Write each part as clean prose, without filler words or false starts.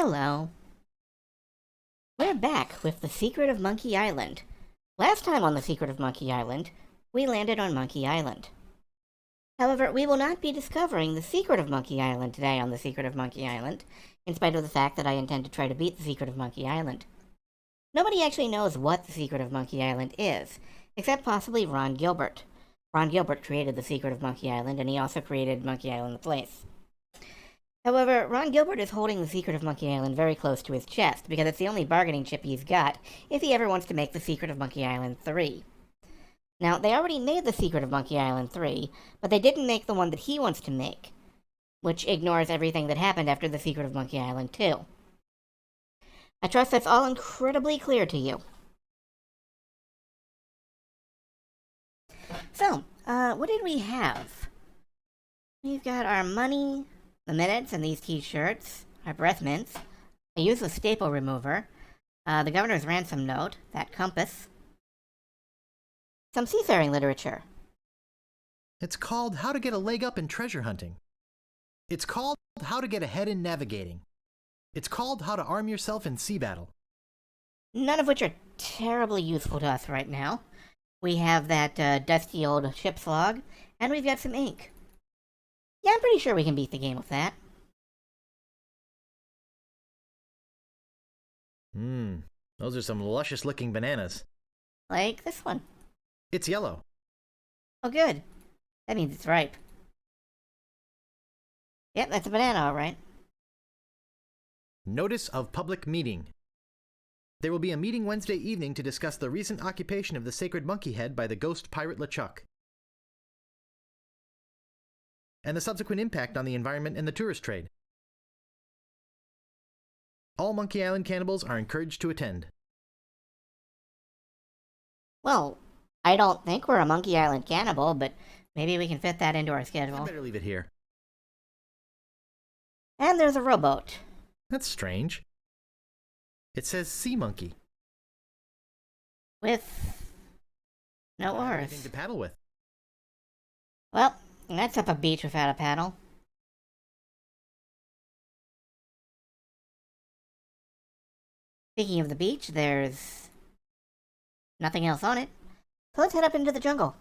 Hello. We're back with The Secret of Monkey Island. Last time on The Secret of Monkey Island, we landed on Monkey Island. However, we will not be discovering the secret of Monkey Island today on The Secret of Monkey Island, in spite of the fact that I intend to try to beat The Secret of Monkey Island. Nobody actually knows what The Secret of Monkey Island is, except possibly Ron Gilbert. Ron Gilbert created The Secret of Monkey Island, and he also created Monkey Island the Place. However, Ron Gilbert is holding the Secret of Monkey Island very close to his chest, because it's the only bargaining chip he's got if he ever wants to make The Secret of Monkey Island 3. Now, they already made The Secret of Monkey Island 3, but they didn't make the one that he wants to make, which ignores everything that happened after The Secret of Monkey Island 2. I trust that's all incredibly clear to you. So, what did we have? We've got our money, the minutes, and these t-shirts, our breath mints, a useless staple remover, the governor's ransom note, that compass, some seafaring literature. It's called How to Get a Leg Up in Treasure Hunting. It's called How to Get Ahead in Navigating. It's called How to Arm Yourself in Sea Battle. None of which are terribly useful to us right now. We have that dusty old ship's log, and we've got some ink. Yeah, I'm pretty sure we can beat the game with that. Those are some luscious-looking bananas. Like this one. It's yellow. Oh, good. That means it's ripe. Yep, that's a banana, all right. Notice of Public Meeting. There will be a meeting Wednesday evening to discuss the recent occupation of the sacred monkey head by the ghost pirate LeChuck, and the subsequent impact on the environment and the tourist trade. All Monkey Island cannibals are encouraged to attend. Well, I don't think we're a Monkey Island cannibal, but maybe we can fit that into our I schedule. better leave it here. And there's a rowboat. That's strange. It says Sea Monkey. With no oars. Anything to paddle with. Well, that's up a beach without a paddle. Speaking of the beach, there's nothing else on it. So let's head up into the jungle.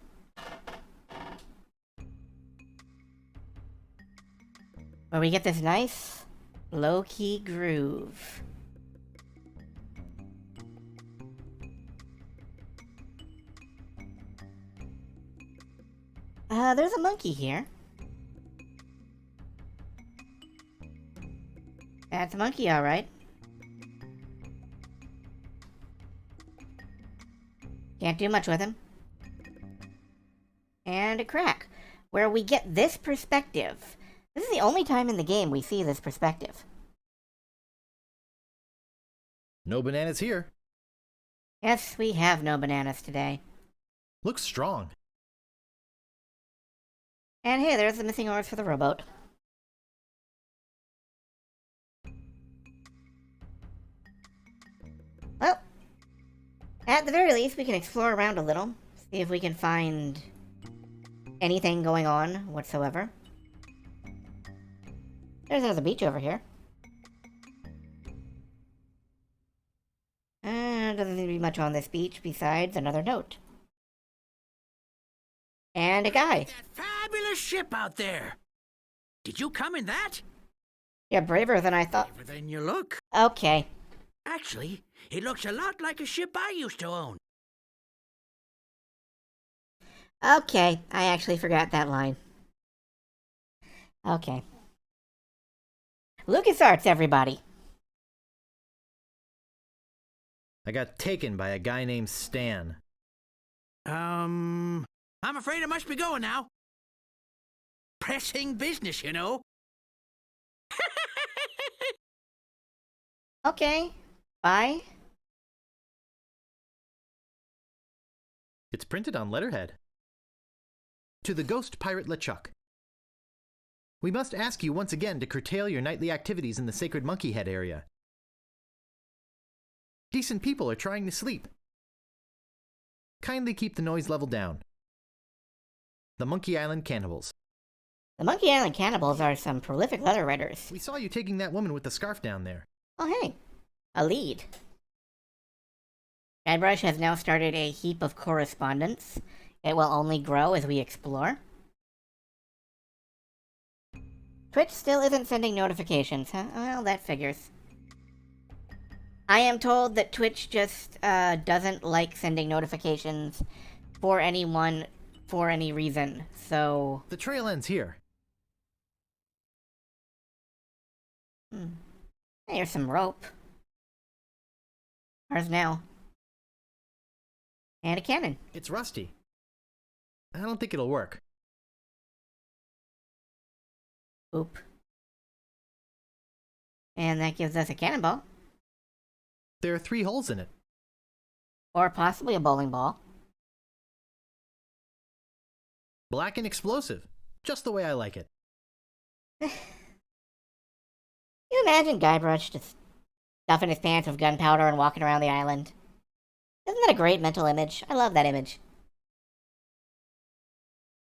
Where we get this nice, low-key groove. There's a monkey here. That's a monkey, alright. Can't do much with him. And a crack, where we get this perspective. This is the only time in the game we see this perspective. No bananas here. Yes, we have no bananas today. Looks strong. And hey, there's the missing oars for the rowboat. Well, at the very least, we can explore around a little, see if we can find anything going on whatsoever. There's another beach over here. Doesn't seem to be much on this beach besides another note. And a guy. That fabulous ship out there. Did you come in that? You're braver than I thought. Braver than you look. Okay. Actually, it looks a lot like a ship I used to own. Okay, I actually forgot that line. Okay. LucasArts, everybody. I got taken by a guy named Stan. I'm afraid I must be going now. Pressing business, you know. Okay. Bye. It's printed on letterhead. To the ghost pirate LeChuck. We must ask you once again to curtail your nightly activities in the sacred monkey head area. Decent people are trying to sleep. Kindly keep the noise level down. The Monkey Island Cannibals. The Monkey Island Cannibals are some prolific letter writers. We saw you taking that woman with the scarf down there. Oh, hey, a lead. Guybrush has now started a heap of correspondence. It will only grow as we explore. Twitch still isn't sending notifications, huh? Well, that figures. I am told that Twitch just doesn't like sending notifications for anyone for any reason, so... The trail ends here. Here's some rope. Ours now. And a cannon. It's rusty. I don't think it'll work. Oop. And that gives us a cannonball. There are 3 holes in it. Or possibly a bowling ball. Black and explosive. Just the way I like it. You imagine Guybrush just stuffing his pants with gunpowder and walking around the island? Isn't that a great mental image? I love that image.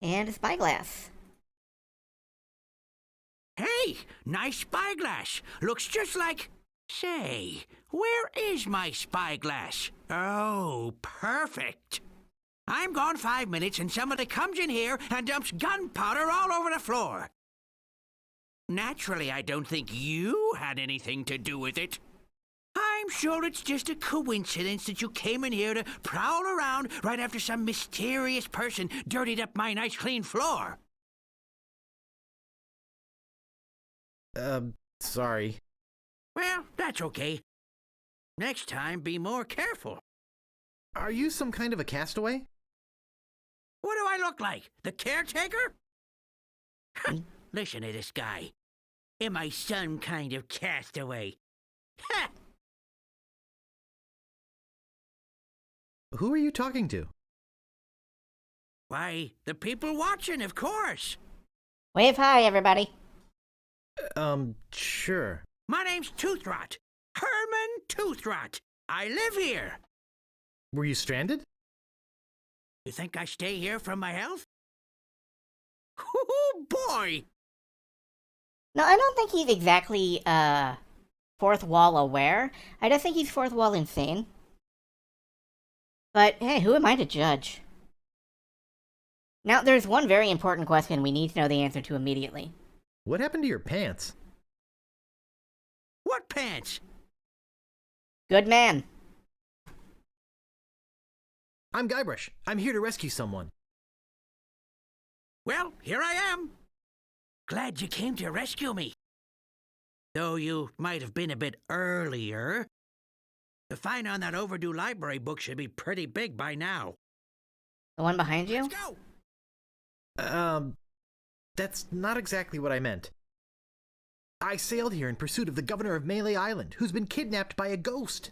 And a spyglass. Hey, nice spyglass. Looks just like... Say, where is my spyglass? Oh, perfect. I'm gone 5 minutes and somebody comes in here and dumps gunpowder all over the floor. Naturally, I don't think you had anything to do with it. I'm sure it's just a coincidence that you came in here to prowl around right after some mysterious person dirtied up my nice clean floor. Sorry. Well, that's okay. Next time, be more careful. Are you some kind of a castaway? What do I look like? The caretaker? Listen to this guy. Am I some kind of castaway? Ha! Who are you talking to? Why, the people watching, of course. Wave hi, everybody. Sure. My name's Toothrot. Herman Toothrot. I live here. Were you stranded? You think I stay here for my health? Oh, boy! No, I don't think he's exactly, fourth wall aware. I just think he's fourth wall insane. But, hey, who am I to judge? Now, there's one very important question we need to know the answer to immediately. What happened to your pants? What pants? Good man. I'm Guybrush. I'm here to rescue someone. Well, here I am. Glad you came to rescue me. Though you might have been a bit earlier. The fine on that overdue library book should be pretty big by now. The one behind you? Let's go! That's not exactly what I meant. I sailed here in pursuit of the governor of Melee Island, who's been kidnapped by a ghost.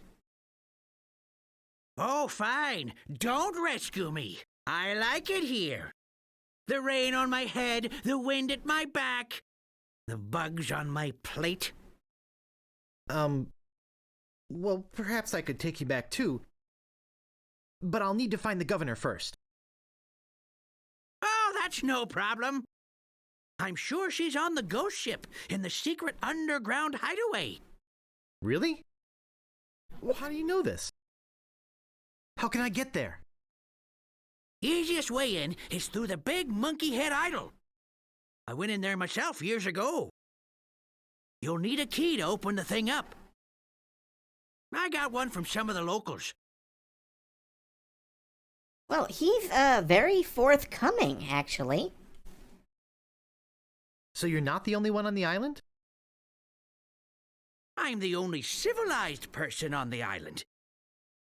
Oh, fine. Don't rescue me. I like it here. The rain on my head, the wind at my back, the bugs on my plate. Well, perhaps I could take you back too. But I'll need to find the governor first. Oh, that's no problem. I'm sure she's on the ghost ship in the secret underground hideaway. Really? Well, how do you know this? How can I get there? Easiest way in is through the big monkey head idol. I went in there myself years ago. You'll need a key to open the thing up. I got one from some of the locals. Well, he's, very forthcoming, actually. So you're not the only one on the island? I'm the only civilized person on the island.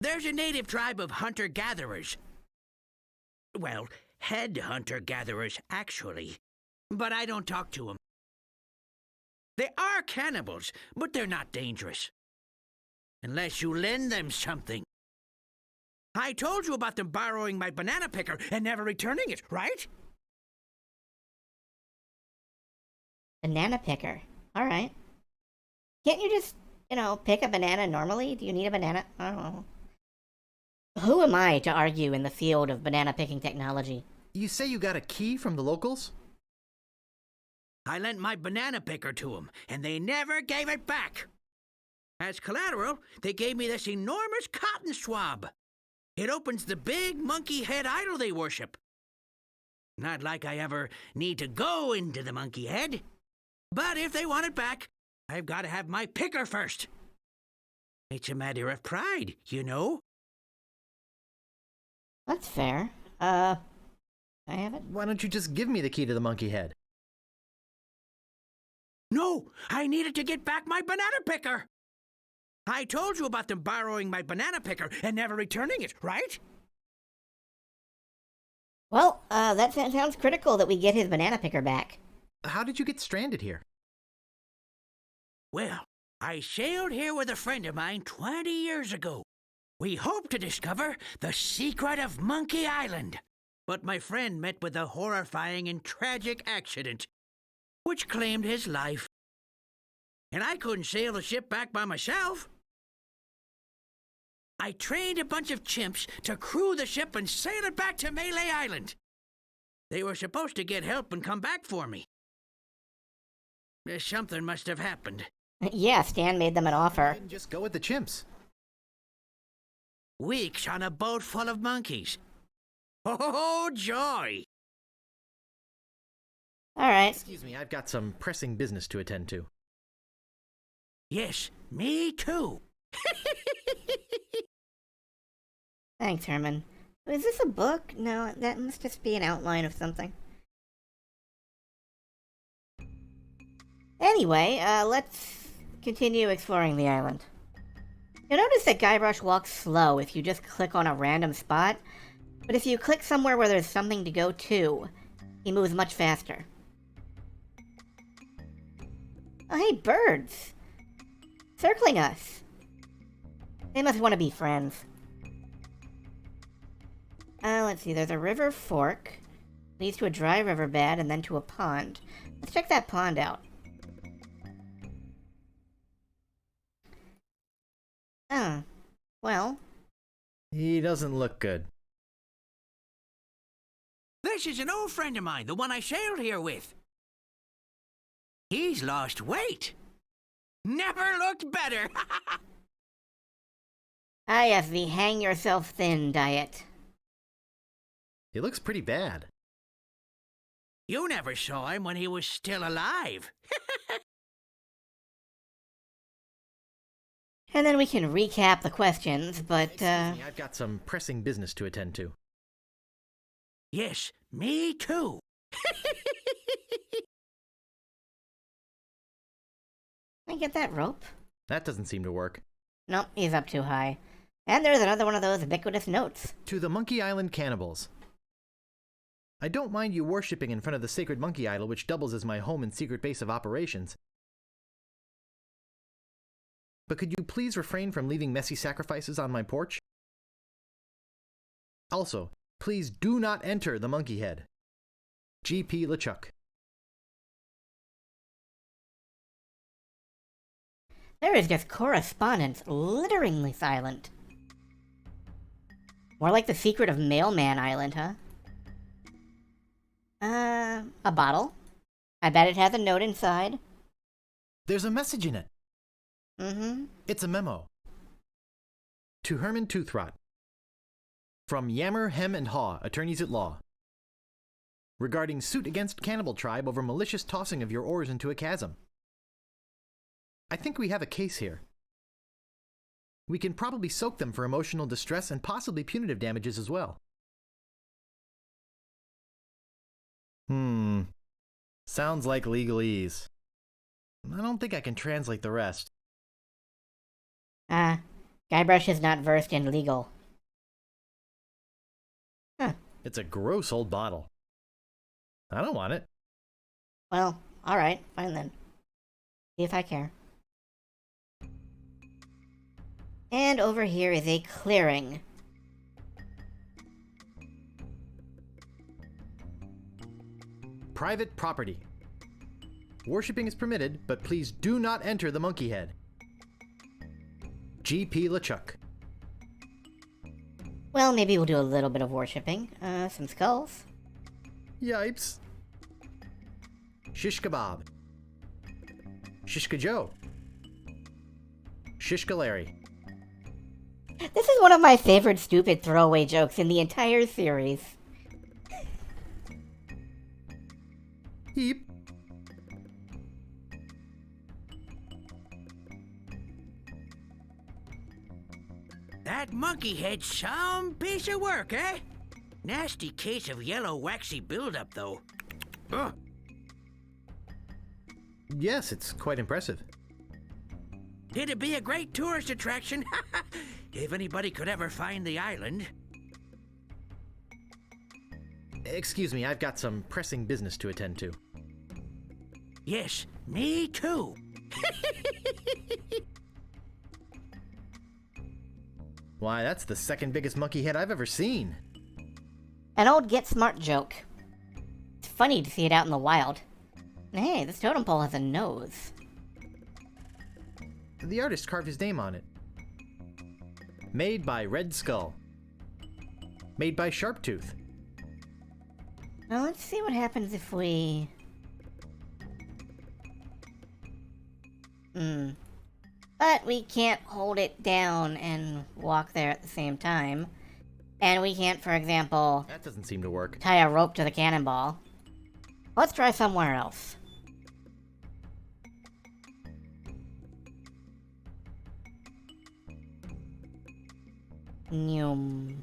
There's a native tribe of hunter-gatherers. Well, head hunter-gatherers, actually. But I don't talk to them. They are cannibals, but they're not dangerous. Unless you lend them something. I told you about them borrowing my banana picker and never returning it, right? Banana picker. Alright. Can't you just, pick a banana normally? Do you need a banana? I don't know. Who am I to argue in the field of banana picking technology? You say you got a key from the locals? I lent my banana picker to them, and they never gave it back. As collateral, they gave me this enormous cotton swab. It opens the big monkey head idol they worship. Not like I ever need to go into the monkey head. But if they want it back, I've got to have my picker first. It's a matter of pride, you know. That's fair. I have it? Why don't you just give me the key to the monkey head? No, I needed to get back my banana picker. I told you about them borrowing my banana picker and never returning it, right? Well, that sounds critical that we get his banana picker back. How did you get stranded here? Well, I sailed here with a friend of mine 20 years ago. We hoped to discover the secret of Monkey Island. But my friend met with a horrifying and tragic accident, which claimed his life. And I couldn't sail the ship back by myself. I trained a bunch of chimps to crew the ship and sail it back to Malay Island. They were supposed to get help and come back for me. Something must have happened. Yeah, Stan made them an offer. Then just go with the chimps. Weeks on a boat full of monkeys. Oh, joy! Alright. Excuse me, I've got some pressing business to attend to. Yes, me too. Thanks, Herman. Is this a book? No, that must just be an outline of something. Anyway, let's continue exploring the island. You'll notice that Guybrush walks slow if you just click on a random spot, but if you click somewhere where there's something to go to, he moves much faster. Oh, hey, birds! Circling us! They must want to be friends. Let's see, there's a river fork, leads to a dry riverbed, and then to a pond. Let's check that pond out. Oh, well. He doesn't look good. This is an old friend of mine, the one I sailed here with. He's lost weight. Never looked better. Ah, yes, the hang yourself thin diet. He looks pretty bad. You never saw him when he was still alive. And then we can recap the questions, but, Excuse me, I've got some pressing business to attend to. Yes, me too. Can I get that rope? That doesn't seem to work. Nope, he's up too high. And there's another one of those ubiquitous notes. To the Monkey Island cannibals. I don't mind you worshipping in front of the sacred monkey idol which doubles as my home and secret base of operations. But could you please refrain from leaving messy sacrifices on my porch? Also, please do not enter the monkey head. G.P. LeChuck. There is just correspondence litteringly silent. More like the secret of Mailman Island, huh? A bottle. I bet it has a note inside. There's a message in it. Mm-hmm. It's a memo. To Herman Toothrot. From Yammer, Hem, and Haw, attorneys at law. Regarding suit against cannibal tribe over malicious tossing of your oars into a chasm. I think we have a case here. We can probably soak them for emotional distress and possibly punitive damages as well. Sounds like legalese. I don't think I can translate the rest. Guybrush is not versed in legal. Huh. It's a gross old bottle. I don't want it. Well, alright, fine then. See if I care. And over here is a clearing. Private property. Worshipping is permitted, but please do not enter the monkey head. G.P. LeChuck. Well, maybe we'll do a little bit of worshipping. Some skulls. Yipes. Shish kebab. Shish kajoe. Shishkaleri. This is one of my favorite stupid throwaway jokes in the entire series. Heep. That monkey head's some piece of work, eh? Nasty case of yellow waxy buildup, though. Ugh. Yes, it's quite impressive. It'd be a great tourist attraction if anybody could ever find the island. Excuse me, I've got some pressing business to attend to. Yes, me too. Why, that's the second biggest monkey head I've ever seen. An old get smart joke. It's funny to see it out in the wild. And hey, this totem pole has a nose. The artist carved his name on it. Made by Red Skull. Made by Sharptooth. Now let's see what happens if we... But we can't hold it down and walk there at the same time. And we can't, for example, That doesn't seem to work. tie a rope to the cannonball. Let's try somewhere else. Noom.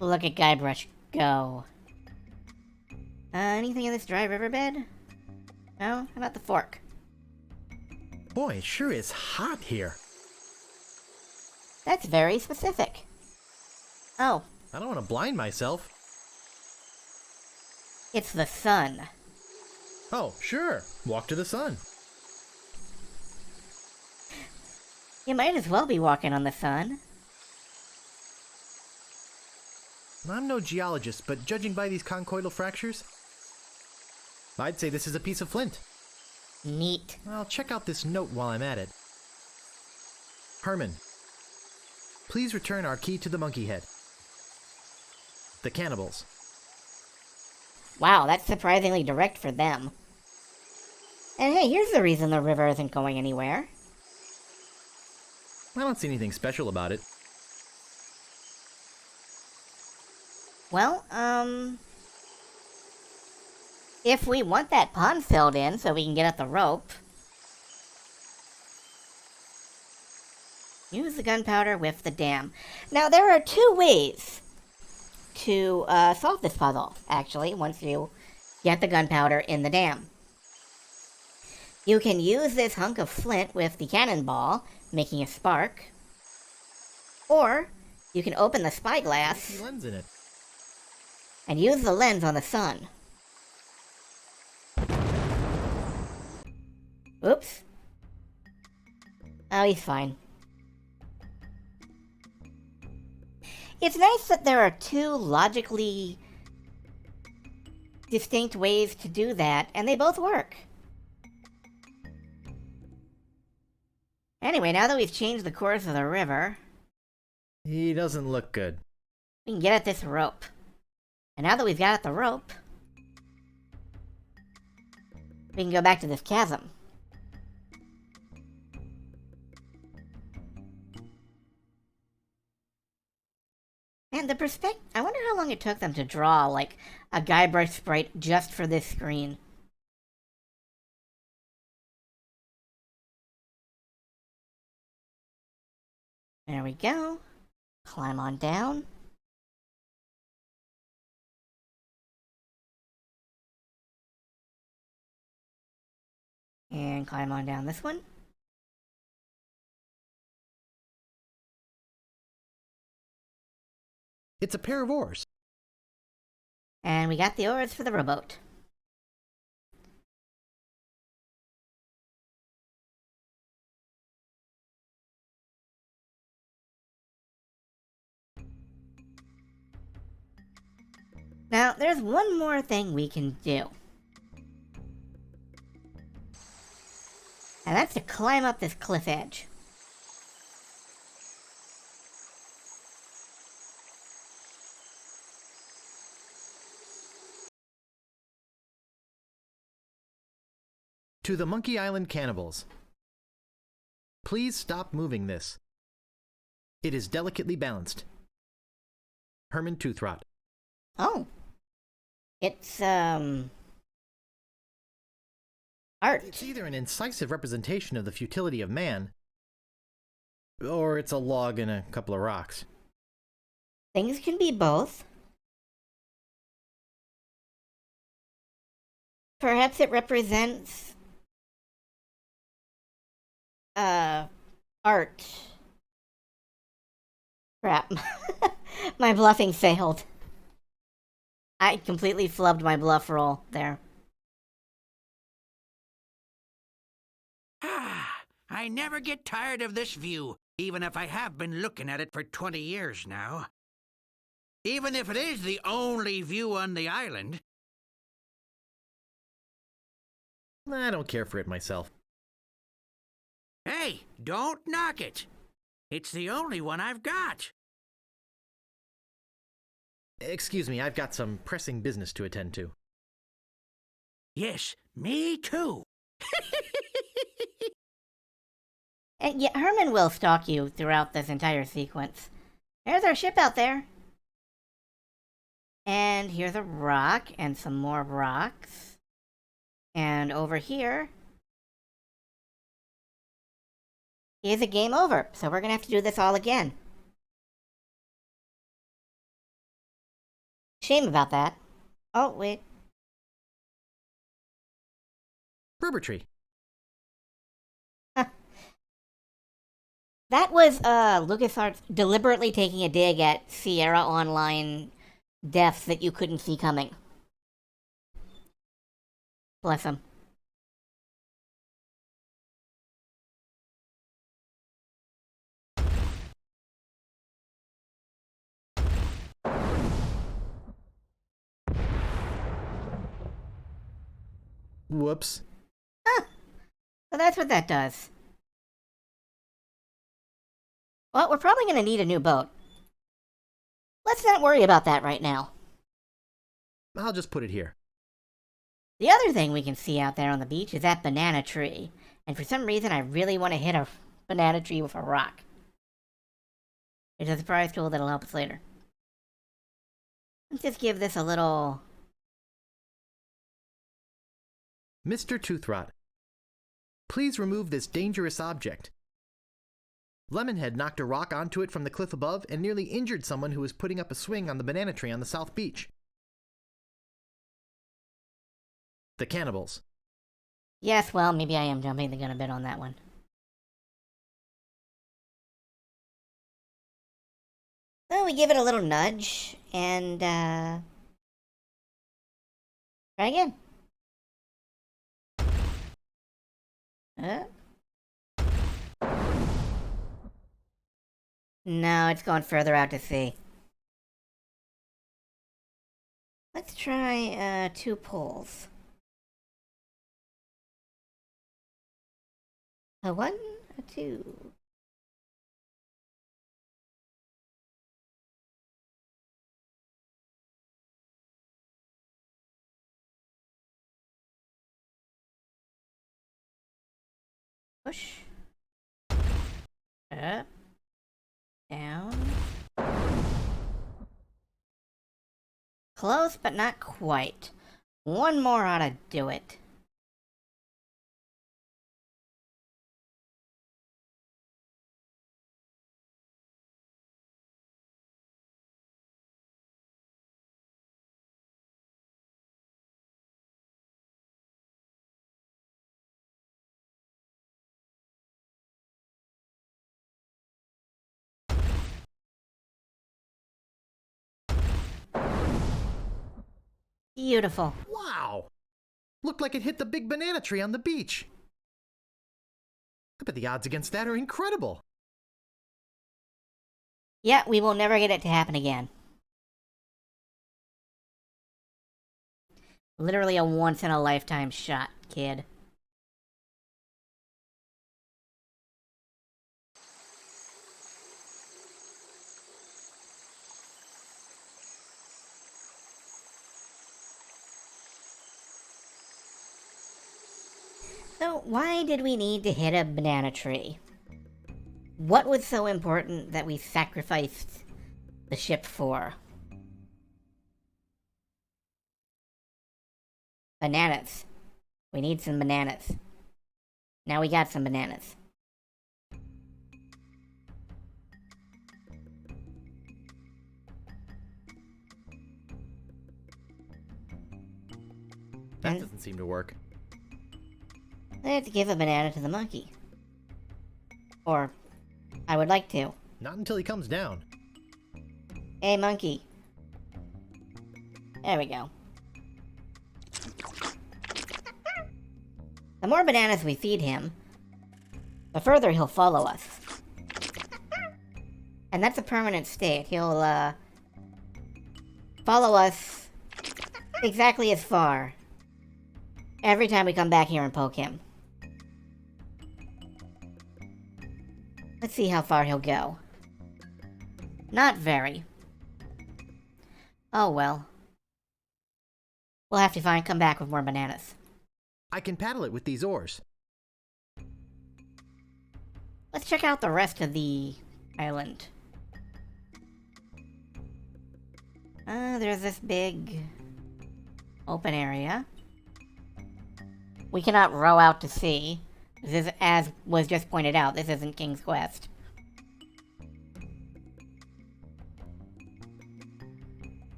Look at Guybrush go. Anything in this dry riverbed? No? How about the fork? Boy, it sure is hot here. That's very specific. Oh, I don't want to blind myself. it's the sun. Oh, sure. Walk to the sun. You might as well be walking on the sun. I'm no geologist, but judging by these conchoidal fractures, I'd say this is a piece of flint. Neat. I'll check out this note while I'm at it. Herman, please return our key to the monkey head. The cannibals. Wow, that's surprisingly direct for them. And hey, here's the reason the river isn't going anywhere. I don't see anything special about it. Well, if we want that pond filled in so we can get at the rope, use the gunpowder with the dam. Now, there are two ways to solve this puzzle, actually, once you get the gunpowder in the dam. You can use this hunk of flint with the cannonball, making a spark, or you can open the spyglass See lens in it. and use the lens on the sun. Oops. Oh, he's fine. It's nice that there are two logically distinct ways to do that, and they both work. Anyway, now that we've changed the course of the river, He doesn't look good. we can get at this rope. And now that we've got at the rope, we can go back to this chasm. And the perspective, I wonder how long it took them to draw, like, a Guybrush sprite just for this screen. There we go. Climb on down. And climb on down this one. It's a pair of oars. And we got the oars for the rowboat. Now, there's one more thing we can do. And that's to climb up this cliff edge. To the Monkey Island cannibals. Please stop moving this. It is delicately balanced. Herman Toothrot. Oh. It's, art. It's either an incisive representation of the futility of man, or it's a log and a couple of rocks. Things can be both. Perhaps it represents, art. Crap. My bluffing failed. I completely flubbed my bluff roll there. I never get tired of this view, even if I have been looking at it for 20 years now. Even if it is the only view on the island. I don't care for it myself. Hey, don't knock it. It's the only one I've got. Excuse me, I've got some pressing business to attend to. Yes, me too. And yeah, Herman will stalk you throughout this entire sequence. There's our ship out there. And here's a rock and some more rocks. And over here is a game over. So we're going to have to do this all again. Shame about that. Oh, wait. Berber tree. That was LucasArts deliberately taking a dig at Sierra Online deaths that you couldn't see coming. Bless them. Whoops. So that's what that does. Well, we're probably going to need a new boat. Let's not worry about that right now. I'll just put it here. The other thing we can see out there on the beach is that banana tree. And for some reason, I really want to hit a banana tree with a rock. It's a surprise tool that'll help us later. Let's just give this a little... Mr. Toothrot, please remove this dangerous object. Lemonhead knocked a rock onto it from the cliff above and nearly injured someone who was putting up a swing on the banana tree on the South Beach. The cannibals. Yes, well, maybe I am jumping the gun a bit on that one. Well, we give it a little nudge, and, try again. No, it's gone further out to sea. Let's try, 2 pulls. A 1, a 2. Push. Up. Down. Close, but not quite. One more ought to do it. Beautiful. Wow! Looked like it hit the big banana tree on the beach. I bet the odds against that are incredible. Yeah, we will never get it to happen again. Literally a once-in-a-lifetime shot, kid. So, why did we need to hit a banana tree? What was so important that we sacrificed the ship for? Bananas. We need some bananas. Now we got some bananas. That doesn't seem to work. Let's give a banana to the monkey. Or, I would like to. Not until he comes down. Hey, monkey. There we go. The more bananas we feed him, the further he'll follow us. And that's a permanent state. He'll, follow us exactly as far every time we come back here and poke him. Let's see how far he'll go. Not very. Oh well. We'll have to come back with more bananas. I can paddle it with these oars. Let's check out the rest of the island. There's this big open area. We cannot row out to sea. This is, as was just pointed out, this isn't King's Quest.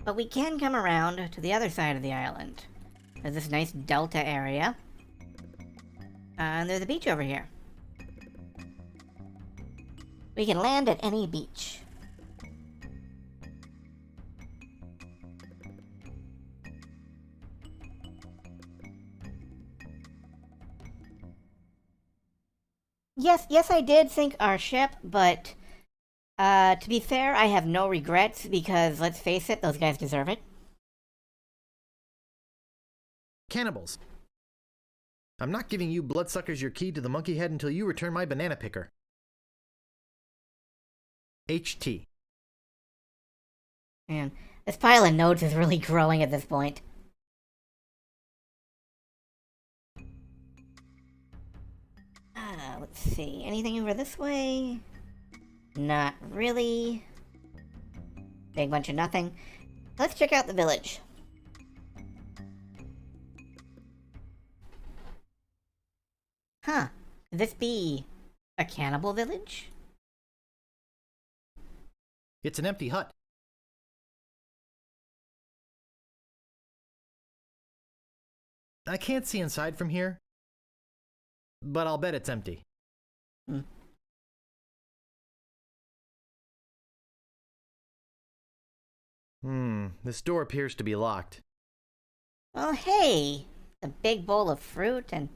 But we can come around to the other side of the island. There's this nice delta area. And there's a beach over here. We can land at any beach. Yes, I did sink our ship, but to be fair, I have no regrets because, let's face it, those guys deserve it. Cannibals. I'm not giving you bloodsuckers your key to the monkey head until you return my banana picker. HT. Man, this pile of notes is really growing at this point. Let's see. Anything over this way? Not really. Big bunch of nothing. Let's check out the village. Huh. Could this be a cannibal village? It's an empty hut. I can't see inside from here, but I'll bet it's empty. This door appears to be locked. Well, hey! A big bowl of fruit and...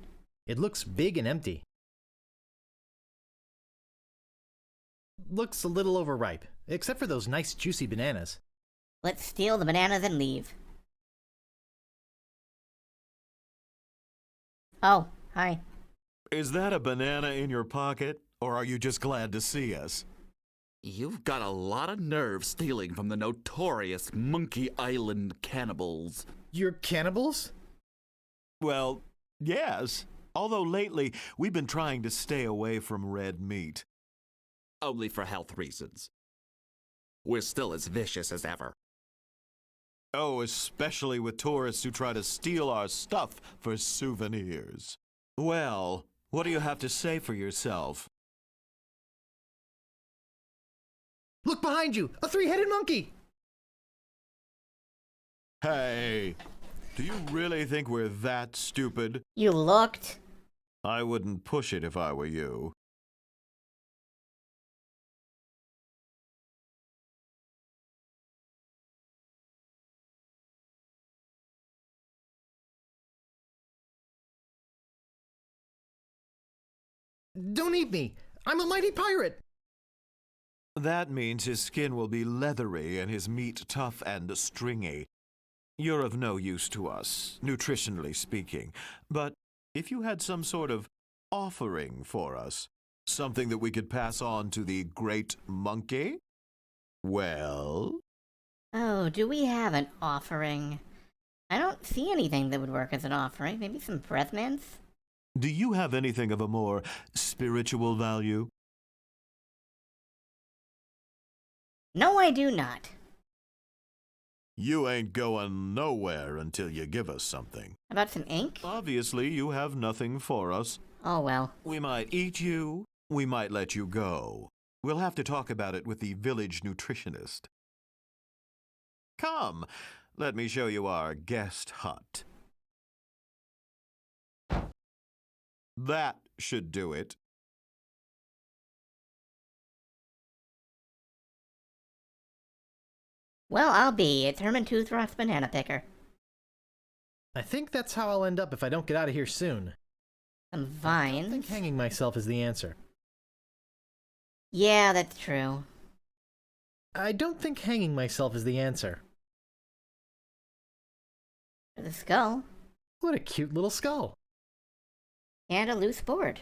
It looks big and empty. Looks a little overripe, except for those nice juicy bananas. Let's steal the bananas and leave. Oh, hi. Is that a banana in your pocket, or are you just glad to see us? You've got a lot of nerve stealing from the notorious Monkey Island cannibals. You're cannibals? Well, yes. Although lately, we've been trying to stay away from red meat. Only for health reasons. We're still as vicious as ever. Oh, especially with tourists who try to steal our stuff for souvenirs. Well, what do you have to say for yourself? Look behind you! A three-headed monkey! Hey, do you really think we're that stupid? You looked. I wouldn't push it if I were you. Don't eat me! I'm a mighty pirate! That means his skin will be leathery and his meat tough and stringy. You're of no use to us, nutritionally speaking. But if you had some sort of offering for us, something that we could pass on to the great monkey, well... Oh, do we have an offering? I don't see anything that would work as an offering. Maybe some breath mints? Do you have anything of a more spiritual value? No, I do not. You ain't going nowhere until you give us something. About some ink? Obviously, you have nothing for us. Oh well. We might eat you. We might let you go. We'll have to talk about it with the village nutritionist. Come, let me show you our guest hut. That should do it. Well, I'll be. It's Herman Toothroth's banana picker. I think that's how I'll end up if I don't get out of here soon. Some I don't think vines. hanging myself is the answer. Yeah, that's true. I don't think hanging myself is the answer. The skull. What a cute little skull. And a loose board.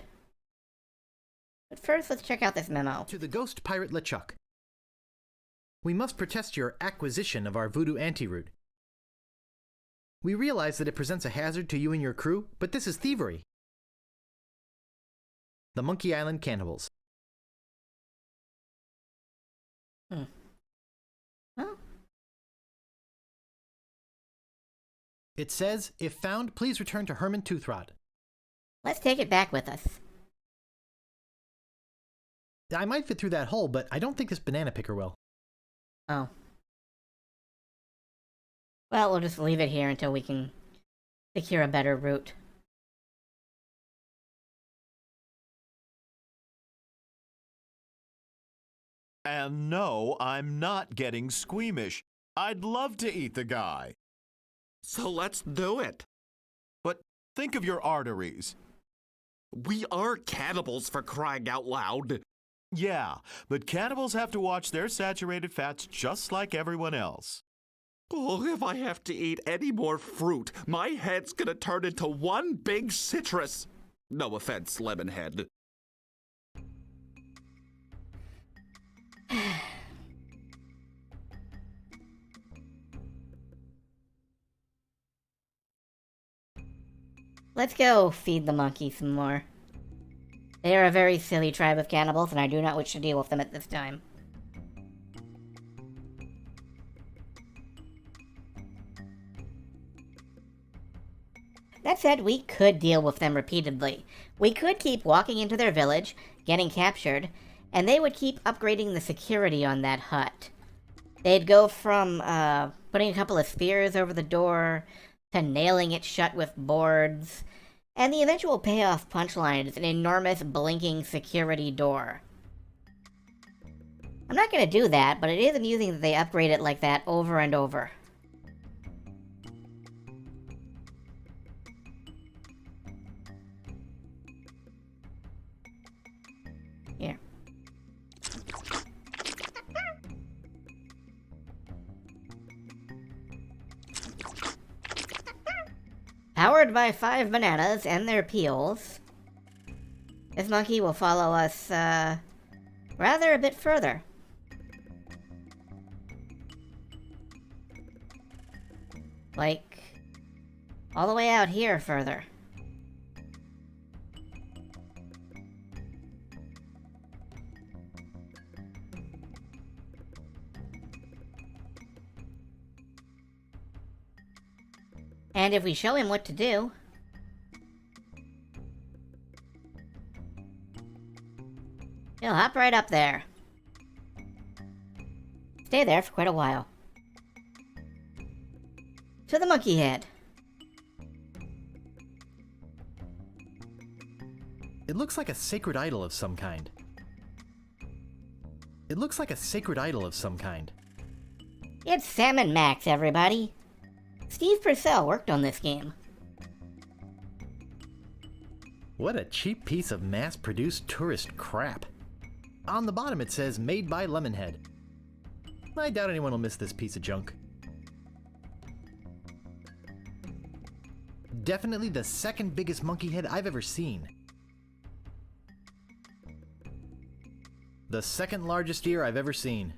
But first, let's check out this memo. To the ghost pirate LeChuck. We must protest your acquisition of our voodoo antiroot. We realize that it presents a hazard to you and your crew, but this is thievery. The Monkey Island Cannibals. Well, It says, if found, please return to Herman Toothrod. let's take it back with us. I might fit through that hole, but I don't think this banana picker will. Oh. Well, we'll just leave it here until we can secure a better route. And no, I'm not getting squeamish. I'd love to eat the guy. So let's do it. But think of your arteries. We are cannibals, for crying out loud. Yeah, but cannibals have to watch their saturated fats just like everyone else. Oh, if I have to eat any more fruit, my head's gonna turn into one big citrus. No offense, Lemonhead. Let's go feed the monkey some more. They are a very silly tribe of cannibals, and I do not wish to deal with them at this time. That said, we could deal with them repeatedly. We could keep walking into their village, getting captured, and they would keep upgrading the security on that hut. They'd go from putting a couple of spears over the door to nailing it shut with boards, and the eventual payoff punchline is an enormous blinking security door. I'm not going to do that, but it is amusing that they upgrade it like that over and over. Here. Powered by 5 bananas and their peels, this monkey will follow us, rather a bit further. Like, all the way out here further. And if we show him what to do, he'll hop right up there. Stay there for quite a while. To the monkey head. It looks like a sacred idol of some kind. It looks like a sacred idol of some kind. It's Salmon Max, everybody. Steve Purcell worked on this game. What a cheap piece of mass-produced tourist crap. On the bottom it says, made by Lemonhead. I doubt anyone will miss this piece of junk. Definitely the second biggest monkey head I've ever seen. The second largest ear I've ever seen.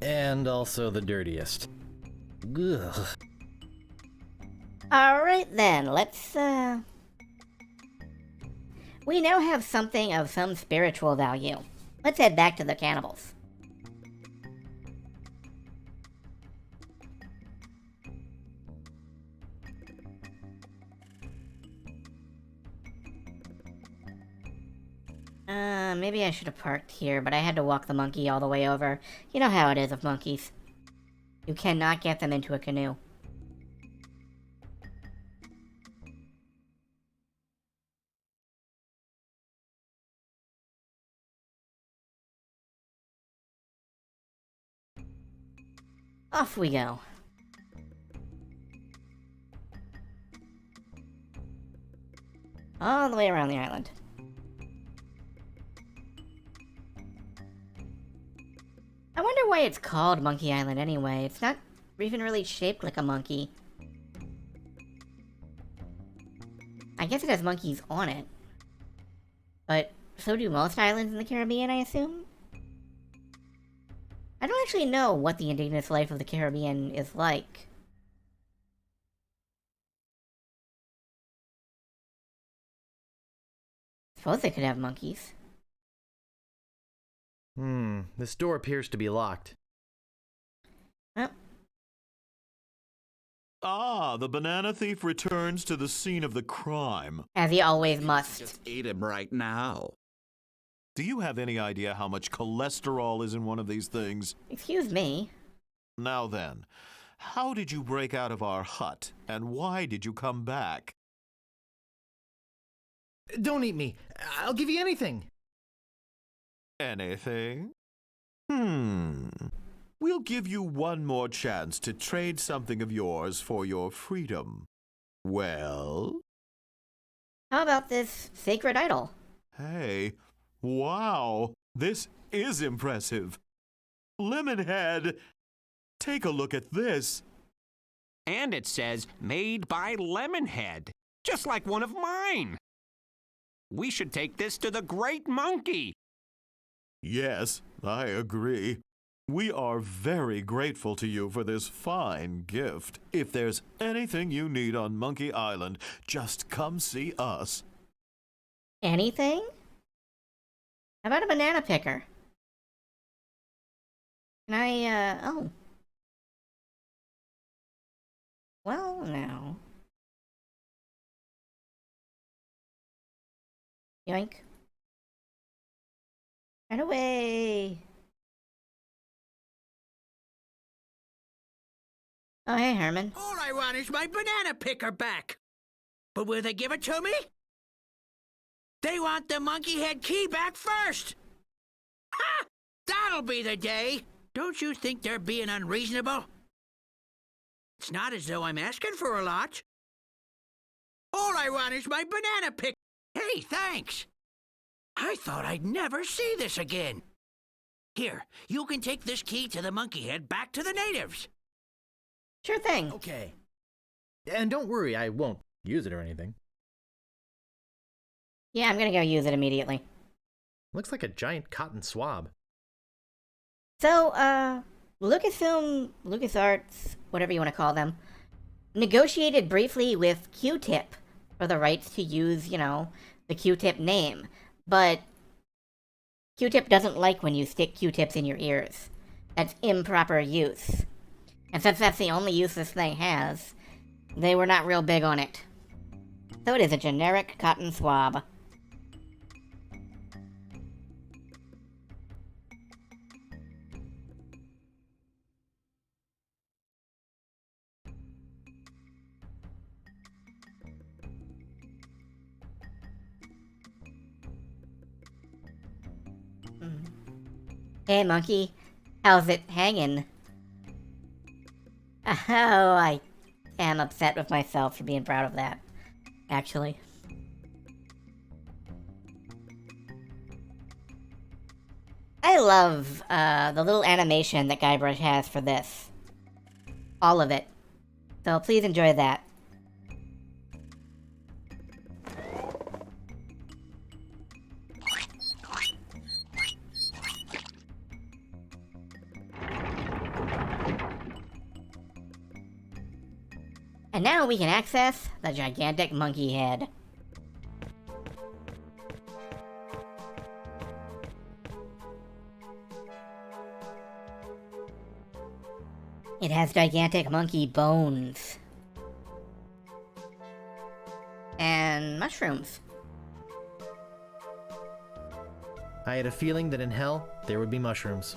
And also the dirtiest. Ugh. Alright then, let's We now have something of some spiritual value. Let's head back to the cannibals. Maybe I should have parked here, but I had to walk the monkey all the way over. You know how it is with monkeys. You cannot get them into a canoe. Off we go. All the way around the island. I wonder why it's called Monkey Island anyway. It's not even really shaped like a monkey. I guess it has monkeys on it. But so do most islands in the Caribbean, I assume? I don't actually know what the indigenous life of the Caribbean is like. Suppose they could have monkeys. This door appears to be locked. Well, Ah, the banana thief returns to the scene of the crime. as he always must. Just eat him right now. Do you have any idea how much cholesterol is in one of these things? Excuse me. Now then, how did you break out of our hut, and why did you come back? Don't eat me. I'll give you anything. Anything? We'll give you one more chance to trade something of yours for your freedom. Well? How about this sacred idol? Hey, wow, this is impressive. Lemonhead, take a look at this. And it says, made by Lemonhead, just like one of mine. We should take this to the Great Monkey. Yes, I agree. We are very grateful to you for this fine gift. If there's anything you need on Monkey Island, just come see us. Anything? How about a banana picker? Can I, oh. Well, now. Yoink. Right away! Oh, hey, Herman. All I want is my banana picker back. But will they give it to me? They want the monkey head key back first. Ha! That'll be the day. Don't you think they're being unreasonable? It's not as though I'm asking for a lot. All I want is my banana pick. Hey, thanks. I thought I'd never see this again. Here, you can take this key to the monkey head back to the natives. Sure thing. Okay. And don't worry, I won't use it or anything. Yeah, I'm gonna go use it immediately. Looks like a giant cotton swab. So, Lucasfilm, LucasArts, whatever you want to call them, negotiated briefly with Q-Tip for the rights to use, the Q-Tip name. But Q-Tip doesn't like when you stick Q-tips in your ears. That's improper use. And since that's the only use this thing has, they were not real big on it. So it is a generic cotton swab. Hey, monkey. How's it hanging? Oh, I am upset with myself for being proud of that, actually. I love the little animation that Guybrush has for this. All of it. So please enjoy that. And now we can access the gigantic monkey head. It has gigantic monkey bones. And mushrooms. I had a feeling that in hell, there would be mushrooms.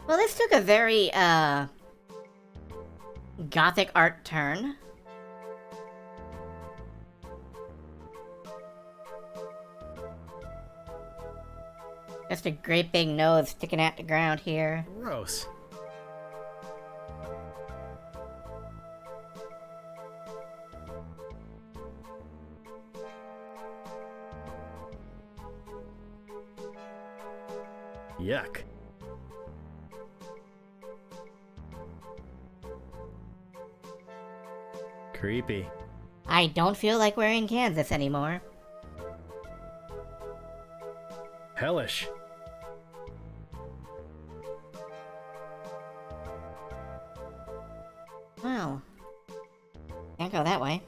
Well, this took a very, gothic art turn. Just a great big nose sticking out the ground here. Gross. Yuck. Creepy. I don't feel like we're in Kansas anymore. Hellish. Well, can't go that way.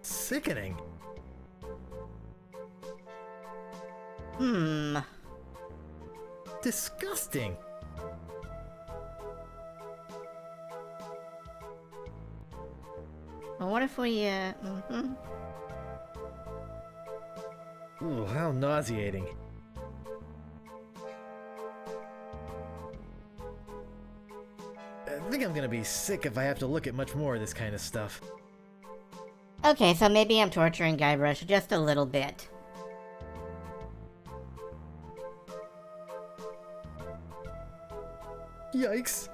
Sickening. Disgusting. Well, what if we, Ooh, how nauseating. I think I'm gonna be sick if I have to look at much more of this kind of stuff. Okay, so maybe I'm torturing Guybrush just a little bit. Yikes.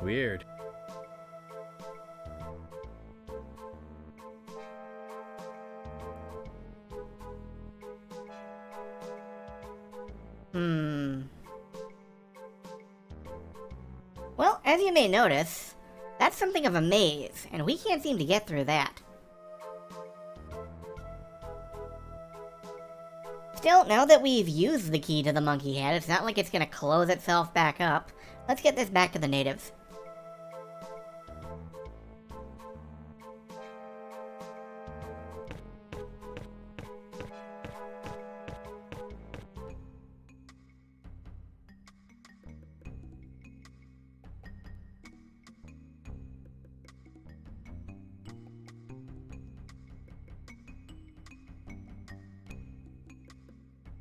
Weird. Well, as you may notice, that's something of a maze, and we can't seem to get through that. Still, now that we've used the key to the monkey head, it's not like it's gonna close itself back up. Let's get this back to the natives.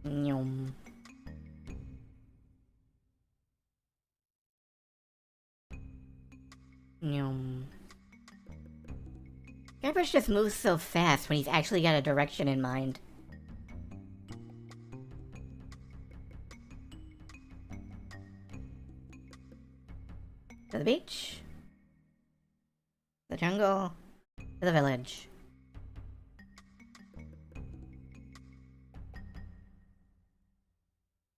Nyum. Nyum. Guybrush just moves so fast when he's actually got a direction in mind. To the beach. The jungle. To the village.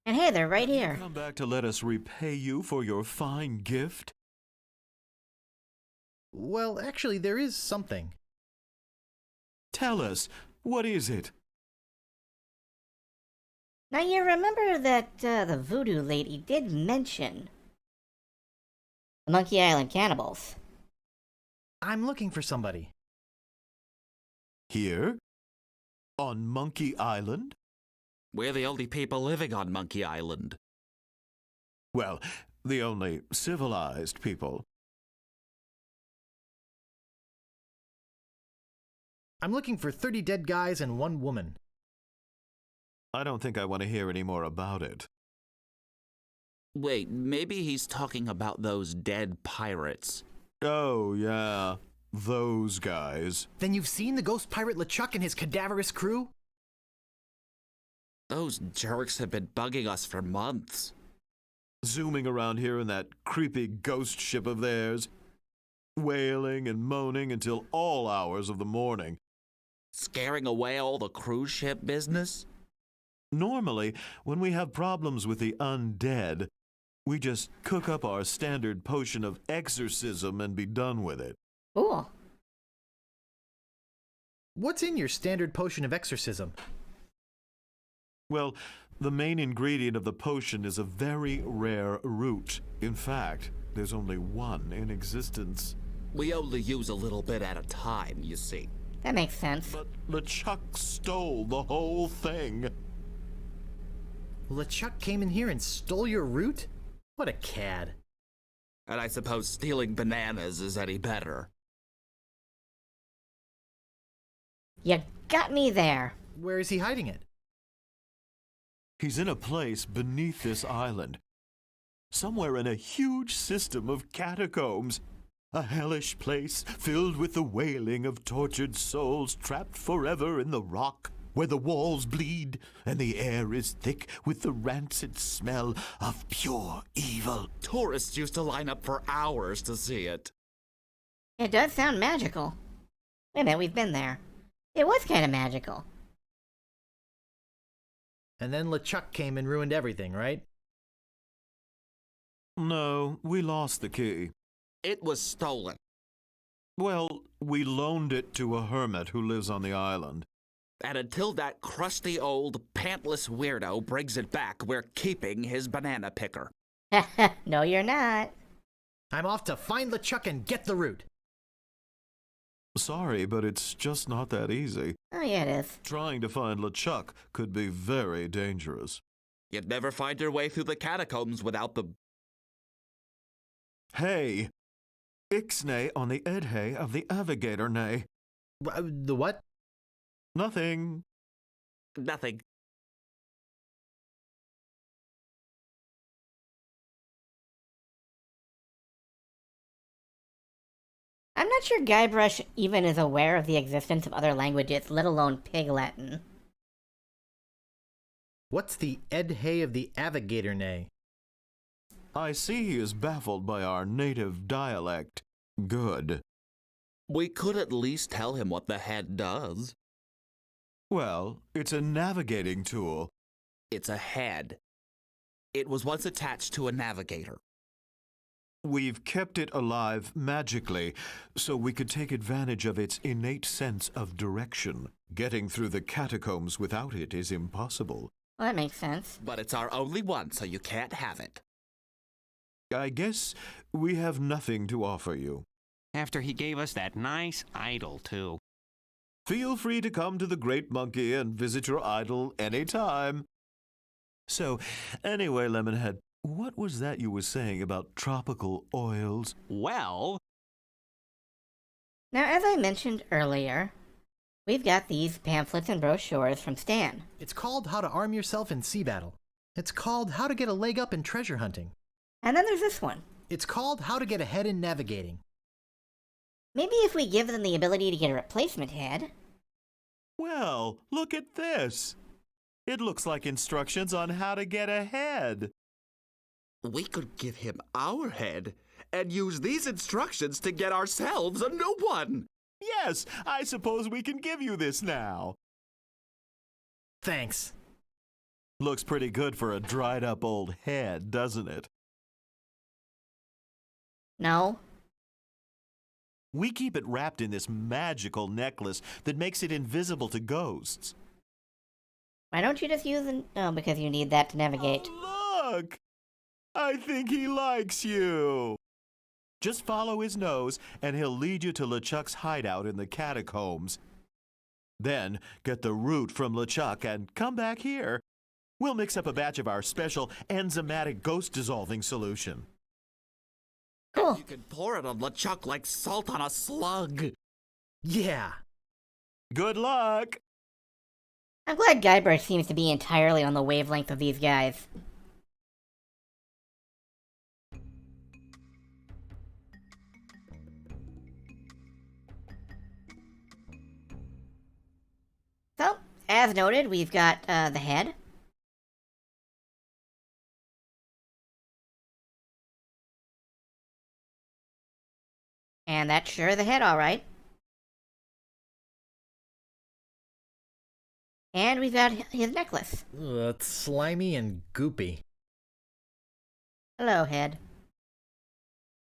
And hey, they're right here. Come back to let us repay you for your fine gift? Well, actually, there is something. Tell us, what is it? Now you remember that the voodoo lady did mention the Monkey Island cannibals. I'm looking for somebody. Here? On Monkey Island? We're the only people living on Monkey Island. Well, the only civilized people. I'm looking for 30 dead guys and 1 woman. I don't think I want to hear any more about it. Wait, maybe he's talking about those dead pirates. Oh, yeah. Those guys. Then you've seen the ghost pirate LeChuck and his cadaverous crew? Those jerks have been bugging us for months. Zooming around here in that creepy ghost ship of theirs. Wailing and moaning until all hours of the morning. Scaring away all the cruise ship business? Normally, when we have problems with the undead, We just cook up our standard potion of exorcism and be done with it. Cool. What's in your standard potion of exorcism? Well, the main ingredient of the potion is a very rare root. In fact, there's only one in existence. We only use a little bit at a time, you see. That makes sense. But LeChuck stole the whole thing. LeChuck came in here and stole your root? What a cad. And I suppose stealing bananas is any better. You got me there. Where is he hiding it? He's in a place beneath this island. Somewhere in a huge system of catacombs. A hellish place filled with the wailing of tortured souls trapped forever in the rock, where the walls bleed and the air is thick with the rancid smell of pure evil. Tourists used to line up for hours to see it. It does sound magical. Wait a minute, we've been there. It was kind of magical. And then LeChuck came and ruined everything, right? No, we lost the key. It was stolen. Well, we loaned it to a hermit who lives on the island. And until that crusty old, pantless weirdo brings it back, we're keeping his banana picker. No, you're not. I'm off to find LeChuck and get the root. Sorry, but it's just not that easy. Oh, yeah, it is. Trying to find LeChuck could be very dangerous. You'd never find your way through the catacombs without the... Hey! Ixnay on the Edhay of the Avigator Nay. The what? Nothing. Nothing. I'm not sure Guybrush even is aware of the existence of other languages, let alone Pig Latin. What's the Edhay of the Avigator Nay? I see he is baffled by our native dialect. Good. We could at least tell him what the head does. Well, it's a navigating tool. It's a head. It was once attached to a navigator. We've kept it alive magically, so we could take advantage of its innate sense of direction. Getting through the catacombs without it is impossible. Well, that makes sense. But it's our only one, so you can't have it. I guess we have nothing to offer you. After he gave us that nice idol, too. Feel free to come to the Great Monkey and visit your idol anytime. So, anyway, Lemonhead, what was that you were saying about tropical oils? Well, Now, as I mentioned earlier, we've got these pamphlets and brochures from Stan. It's called How to Arm Yourself in Sea Battle. It's called How to Get a Leg Up in Treasure Hunting. And then there's this one. It's called How to Get Ahead in Navigating. Maybe if we give them the ability to get a replacement head. Well, look at this. It looks like instructions on how to get ahead. We could give him our head and use these instructions to get ourselves a new one. Yes, I suppose we can give you this now. Thanks. Looks pretty good for a dried up old head, doesn't it? No. We keep it wrapped in this magical necklace that makes it invisible to ghosts. Why don't you just use it? Oh, because you need that to navigate. Oh, look! I think he likes you. Just follow his nose, and he'll lead you to LeChuck's hideout in the catacombs. Then get the root from LeChuck and come back here. We'll mix up a batch of our special enzymatic ghost-dissolving solution. Cool. You can pour it on LeChuck like salt on a slug. Yeah. Good luck! I'm glad Guybrush seems to be entirely on the wavelength of these guys. So, as noted, we've got the head. And that's sure the head, alright. And we've got his necklace. Ugh, it's slimy and goopy. Hello, Head.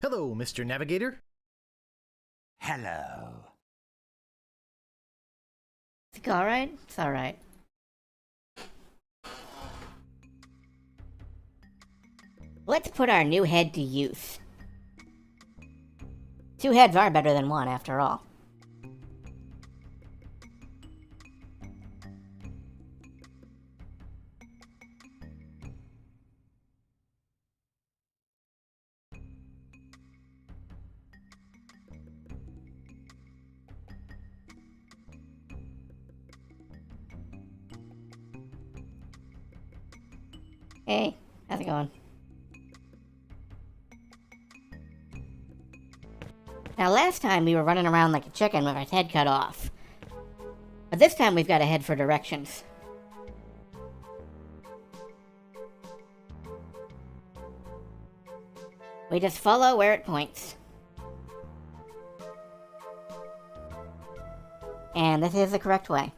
Hello, Mr. Navigator. Hello. Is it alright? It's alright. Let's put our new head to use. 2 heads are better than 1, after all. Hey, how's it going? Now, last time we were running around like a chicken with our head cut off. But this time we've got to head for directions. We just follow where it points. And this is the correct way.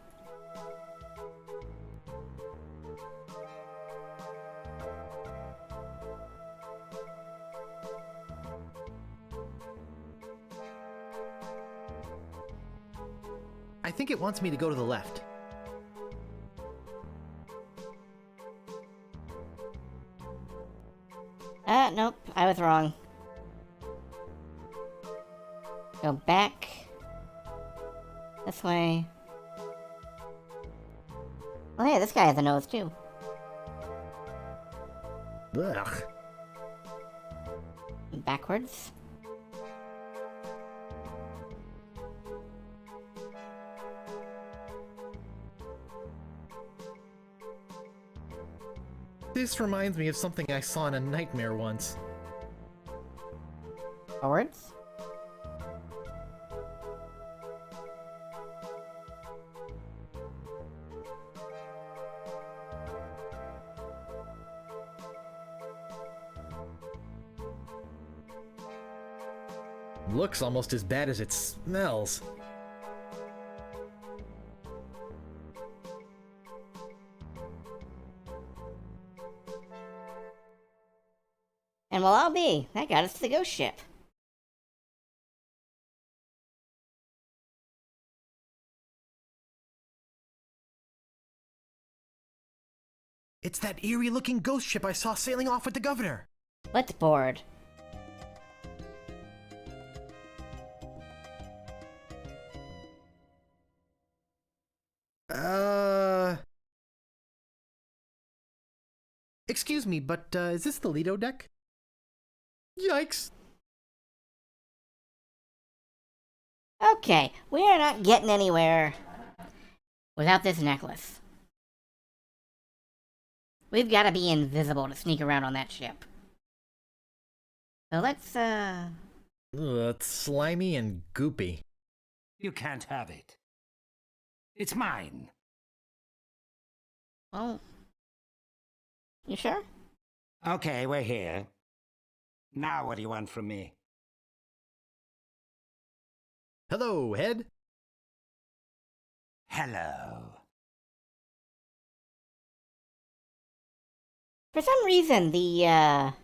I think it wants me to go to the left. Nope, I was wrong. Go back. This way. Oh, hey, this guy has a nose, too. Ugh. Backwards. This reminds me of something I saw in a nightmare once. Forwards. Looks almost as bad as it smells. And well, I'll be. That got us to the ghost ship. It's that eerie-looking ghost ship I saw sailing off with the governor. Let's board. Excuse me, but is this the Lido deck? Yikes. Okay, we are not getting anywhere without this necklace. We've got to be invisible to sneak around on that ship. So let's, Ugh, it's slimy and goopy. You can't have it. It's mine. Well, you sure? Okay, we're here. Now what do you want from me? Hello, Head. Hello. For some reason, the,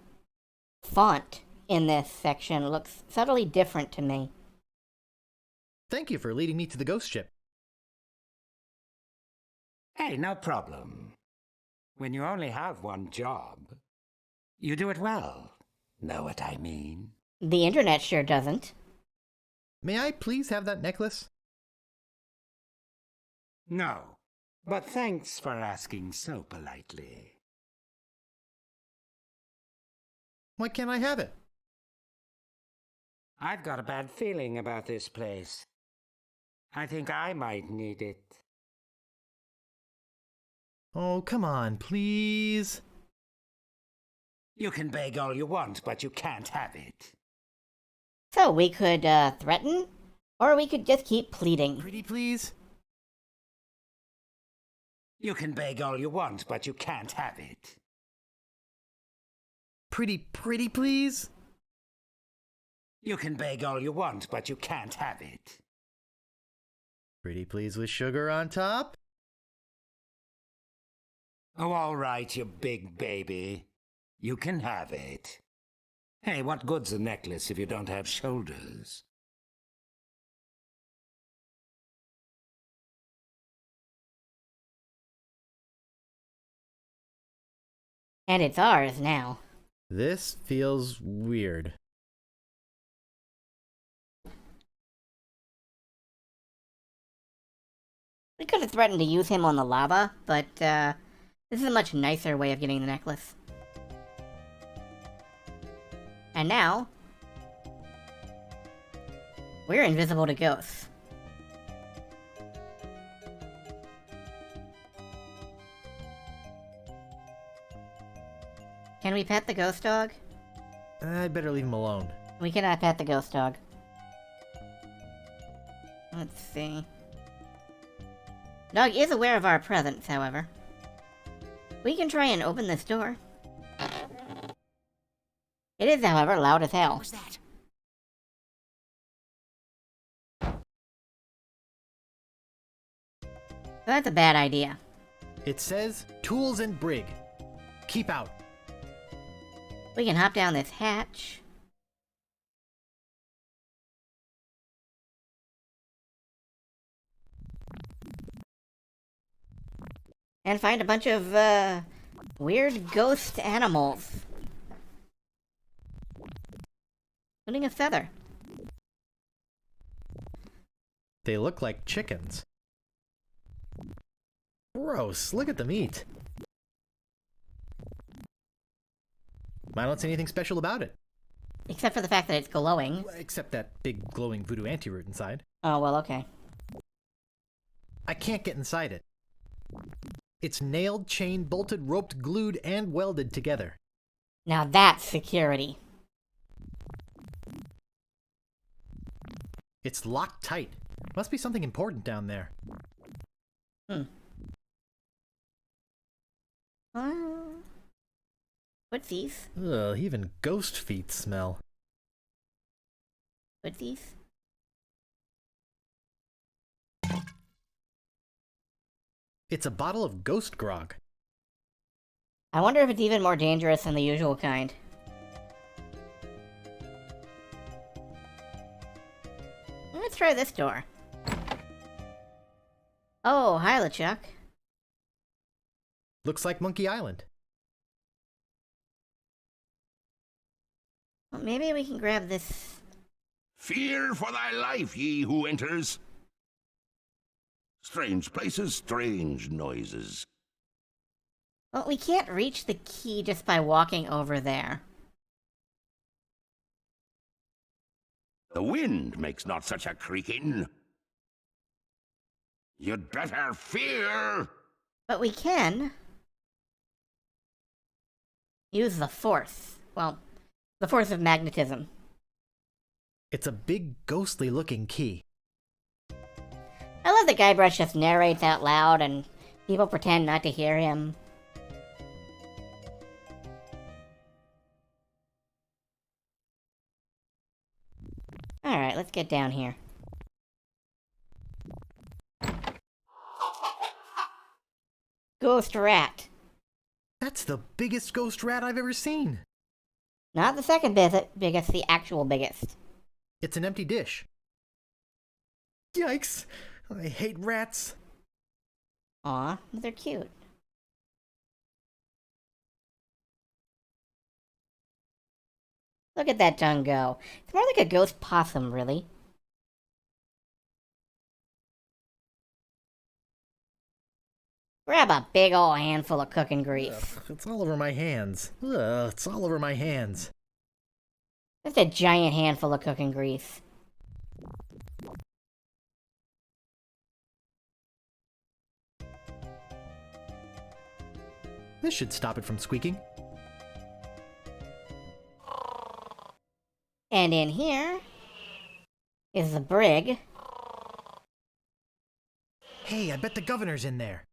font in this section looks subtly different to me. Thank you for leading me to the ghost ship. Hey, no problem. When you only have one job, you do it well. Know what I mean? The internet sure doesn't. May I please have that necklace? No, but thanks for asking so politely. Why can't I have it? I've got a bad feeling about this place. I think I might need it. Oh, come on, please. You can beg all you want, but you can't have it. So we could, threaten, or we could just keep pleading. Pretty please? You can beg all you want, but you can't have it. Pretty please? You can beg all you want, but you can't have it. Pretty please with sugar on top? Oh, all right, you big baby. You can have it. Hey, what good's a necklace if you don't have shoulders? And it's ours now. This feels weird. We could have threatened to use him on the lava, but, this is a much nicer way of getting the necklace. And now, we're invisible to ghosts. Can we pet the ghost dog? I'd better leave him alone. We cannot pet the ghost dog. Let's see. Dog is aware of our presence, however. We can try and open this door. It is, however, loud as hell. What was that? That's a bad idea. It says, tools and brig. Keep out. We can hop down this hatch. And find a bunch of, weird ghost animals. Including a feather. They look like chickens. Gross, look at them eat. I don't see anything special about it. Except for the fact that it's glowing. Except that big glowing voodoo anti-root inside. Oh, well, okay. I can't get inside it. It's nailed, chained, bolted, roped, glued, and welded together. Now that's security. It's locked tight. Must be something important down there. Footsies. Ugh, even ghost feet smell. Footsies. It's a bottle of ghost grog. I wonder if it's even more dangerous than the usual kind. Let's try this door. Oh, hi, LeChuck. Looks like Monkey Island. Well, maybe we can grab this. Fear for thy life, ye who enters. Strange places, strange noises. Well, we can't reach the key just by walking over there. The wind makes not such a creaking. You'd better fear. But we can use the force. Well, the force of magnetism. It's a big ghostly looking key. I love that Guybrush just narrates out loud and people pretend not to hear him. Alright, let's get down here. Ghost rat. That's the biggest ghost rat I've ever seen. Not the second biggest, the actual biggest. It's an empty dish. Yikes! I hate rats. Aw, but they're cute. Look at that tongue go. It's more like a ghost possum, really. Grab a big ol' handful of cooking grease. Ugh, it's all over my hands. Ugh, it's all over my hands. Just a giant handful of cooking grease. This should stop it from squeaking. And in here is the brig. Hey, I bet the governor's in there.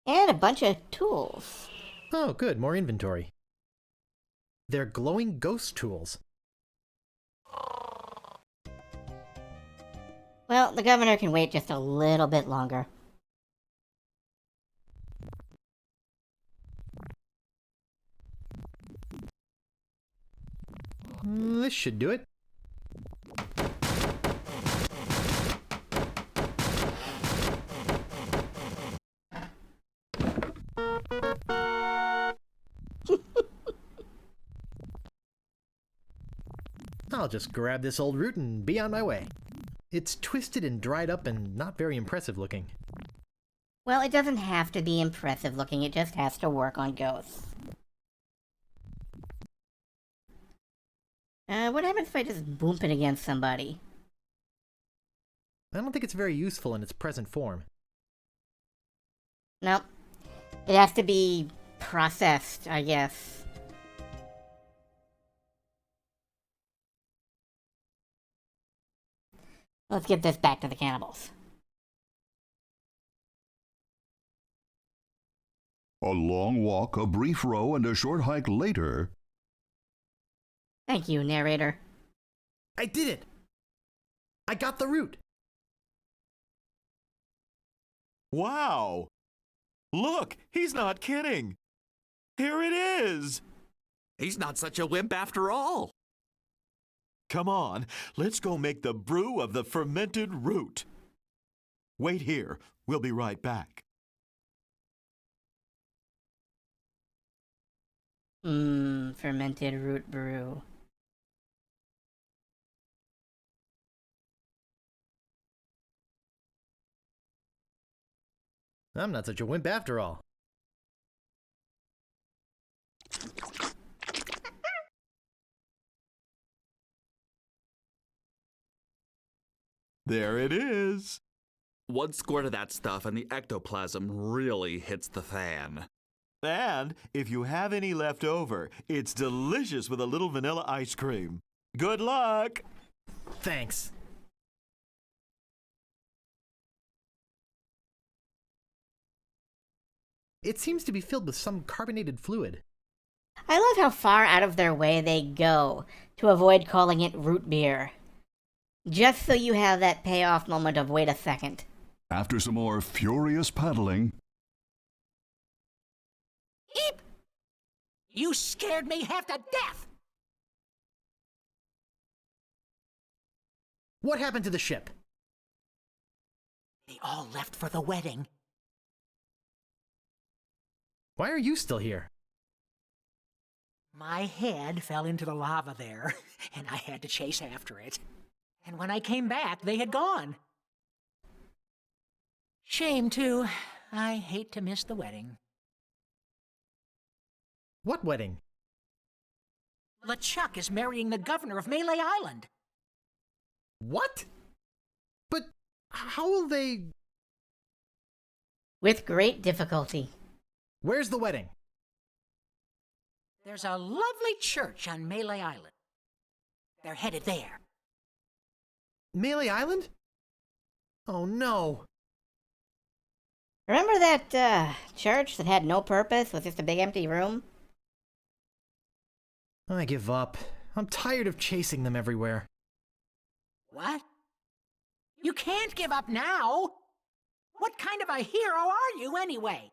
And a bunch of tools. Oh, good, more inventory. They're glowing ghost tools. Well, the governor can wait just a little bit longer. This should do it. I'll just grab this old root and be on my way. It's twisted and dried up and not very impressive looking. Well, it doesn't have to be impressive looking, it just has to work on ghosts. What happens if I just boomp it against somebody? I don't think it's very useful in its present form. Nope. It has to be processed, I guess. Let's get this back to the cannibals. A long walk, a brief row, and a short hike later. Thank you, narrator. I did it! I got the root! Wow! Look, he's not kidding. Here it is. He's not such a wimp after all. Come on, let's go make the brew of the fermented root. Wait here. We'll be right back. Fermented root brew. I'm not such a wimp after all. There it is. One squirt of that stuff and the ectoplasm really hits the fan. And if you have any left over, it's delicious with a little vanilla ice cream. Good luck! Thanks. It seems to be filled with some carbonated fluid. I love how far out of their way they go to avoid calling it root beer. Just so you have that payoff moment of wait a second. After some more furious paddling, Eep! You scared me half to death! What happened to the ship? They all left for the wedding. Why are you still here? My head fell into the lava there, and I had to chase after it. And when I came back, they had gone. Shame, too. I hate to miss the wedding. What wedding? LeChuck is marrying the governor of Melee Island. What? But how will they... With great difficulty. Where's the wedding? There's a lovely church on Melee Island. They're headed there. Melee Island? Oh no. Remember that, church that had no purpose, was just a big empty room? I give up. I'm tired of chasing them everywhere. What? You can't give up now! What kind of a hero are you, anyway?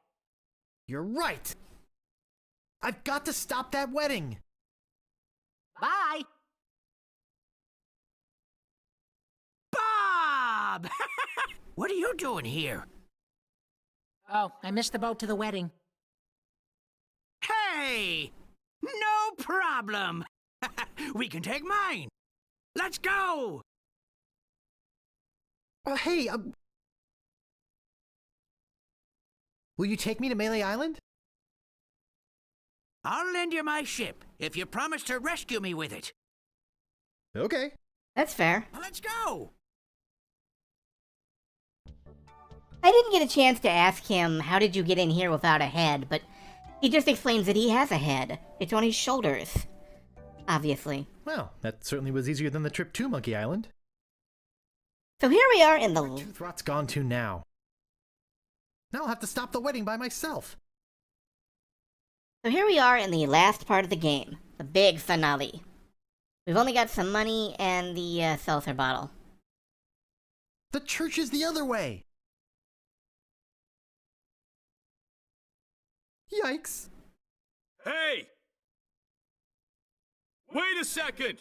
You're right. I've got to stop that wedding. Bye! Bob! What are you doing here? Oh, I missed the boat to the wedding. Hey! No problem! We can take mine! Let's go! Hey, will you take me to Melee Island? I'll lend you my ship if you promise to rescue me with it. Okay. That's fair. Let's go! I didn't get a chance to ask him, how did you get in here without a head, but he just explains that he has a head. It's on his shoulders. Obviously. Well, that certainly was easier than the trip to Monkey Island. So here we are in the... Where Tooth Rot's gone to now? Now I'll have to stop the wedding by myself. So here we are in the last part of the game. The big finale. We've only got some money and the seltzer bottle. The church is the other way. Yikes. Hey! Wait a second!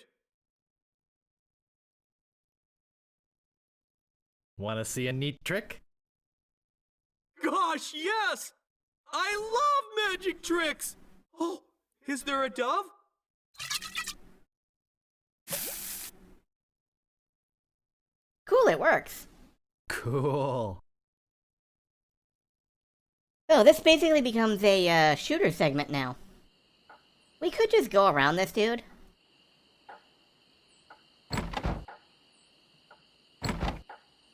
Want to see a neat trick? Gosh, yes! I love magic tricks! Oh, is there a dove? Cool, it works. Cool. Oh, this basically becomes a shooter segment now. We could just go around this dude.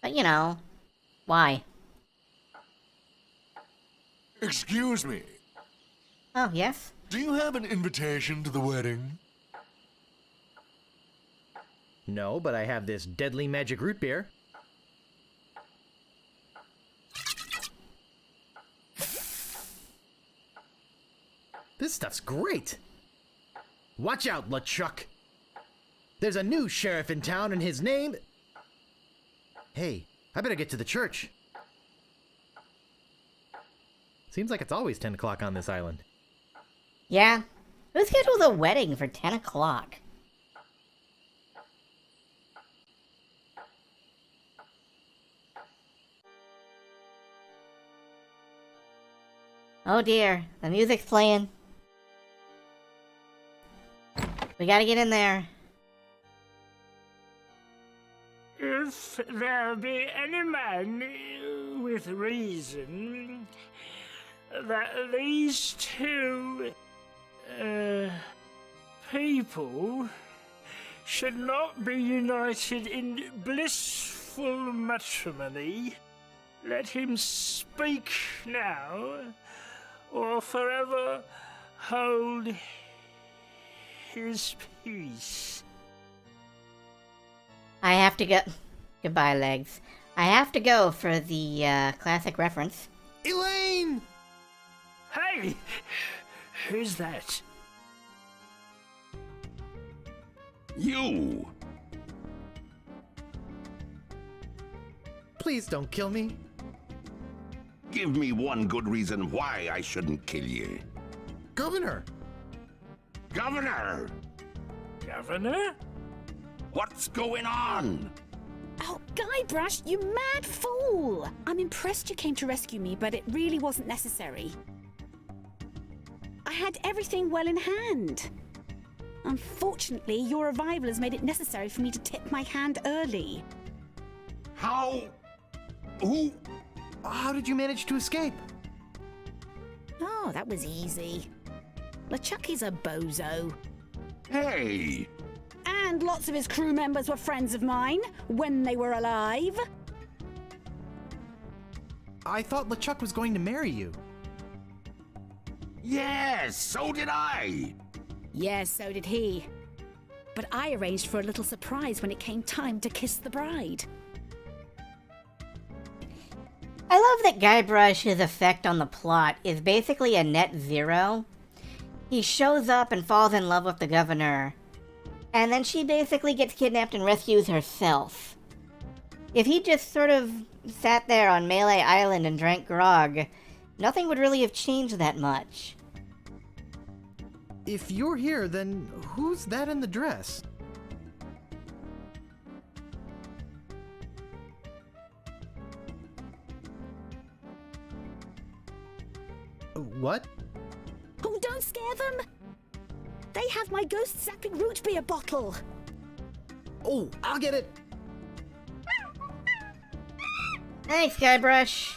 But you know, why? Excuse me. Oh, yes? Do you have an invitation to the wedding? No, but I have this deadly magic root beer. This stuff's great! Watch out, LeChuck! There's a new sheriff in town and his name... Hey, I better get to the church. Seems like it's always 10 o'clock on this island. Yeah? Who scheduled a wedding for 10 o'clock? Oh dear, the music's playing. We gotta get in there. If there be any man with reason that these two people should not be united in blissful matrimony, let him speak now, or forever hold his peace. I have to go. Goodbye, legs. I have to go for the classic reference. Elaine! Hey! Who's that? You! Please don't kill me. Give me one good reason why I shouldn't kill you. Governor! Governor! Governor? What's going on? Oh, Guybrush, you mad fool! I'm impressed you came to rescue me, but it really wasn't necessary. I had everything well in hand. Unfortunately, your arrival has made it necessary for me to tip my hand early. How? Who? How did you manage to escape? Oh, that was easy. LeChucky's a bozo. Hey! And lots of his crew members were friends of mine when they were alive. I thought LeChuck was going to marry you. Yes, so did I. Yes, so did he. But I arranged for a little surprise when it came time to kiss the bride. I love that Guybrush's effect on the plot is basically a net zero. He shows up and falls in love with the governor, and then she basically gets kidnapped and rescues herself. If he just sort of sat there on Melee Island and drank grog, nothing would really have changed that much. If you're here, then who's that in the dress? What? Oh, don't scare them! They have my ghost-sapping root beer bottle! Oh, I'll get it! Thanks, Guybrush.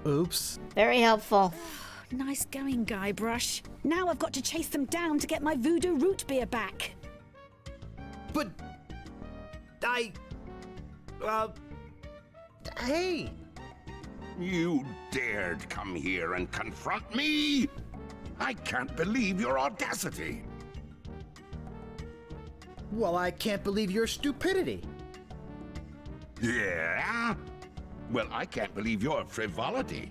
Oops. Very helpful. Nice going, Guybrush. Now I've got to chase them down to get my voodoo root beer back. But... Hey! You dared come here and confront me? I can't believe your audacity. Well, I can't believe your stupidity. Yeah? Well, I can't believe your frivolity.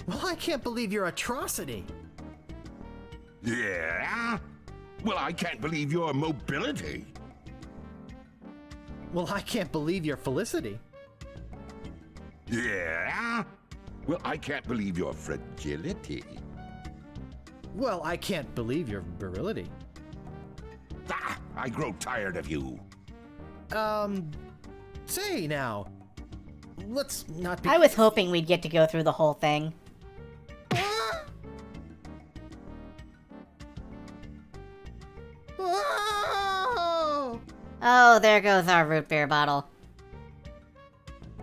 Well, I can't believe your atrocity. Yeah? Well, I can't believe your mobility. Well, I can't believe your felicity. Yeah? Well, I can't believe your fragility. Well, I can't believe your virility. Ah, I grow tired of you. Say now. Let's not be... I was hoping we'd get to go through the whole thing. Oh, there goes our root beer bottle.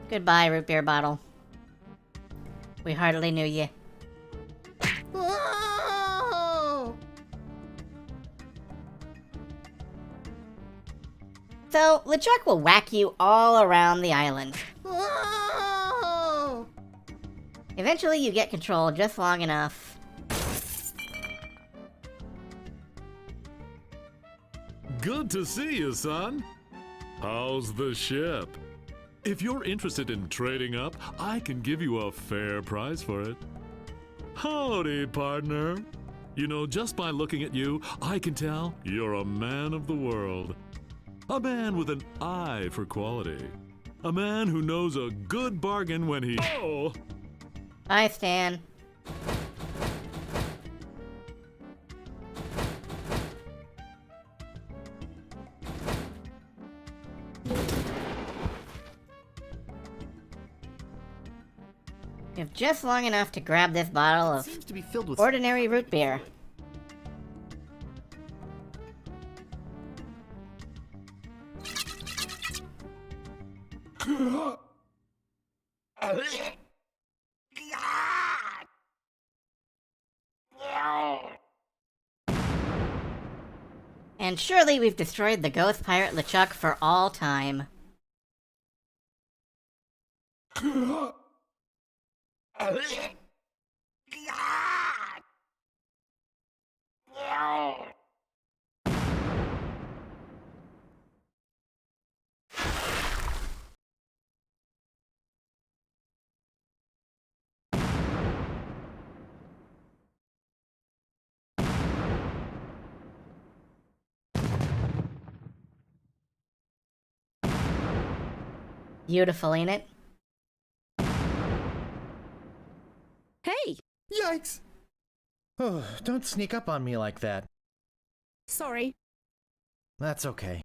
Goodbye, root beer bottle. We hardly knew you. So, LeChuck will whack you all around the island. Eventually you get control just long enough. Good to see you, son. How's the ship? If you're interested in trading up, I can give you a fair price for it. Howdy, partner. You know, just by looking at you, I can tell you're a man of the world. A man with an eye for quality. A man who knows a good bargain when he... Oh! Bye, Stan. You have just long enough to grab this bottle of Seems to be filled with ordinary root beer. And surely we've destroyed the ghost pirate LeChuck for all time. Beautiful, ain't it? Hey! Yikes! Oh, don't sneak up on me like that. Sorry. That's okay.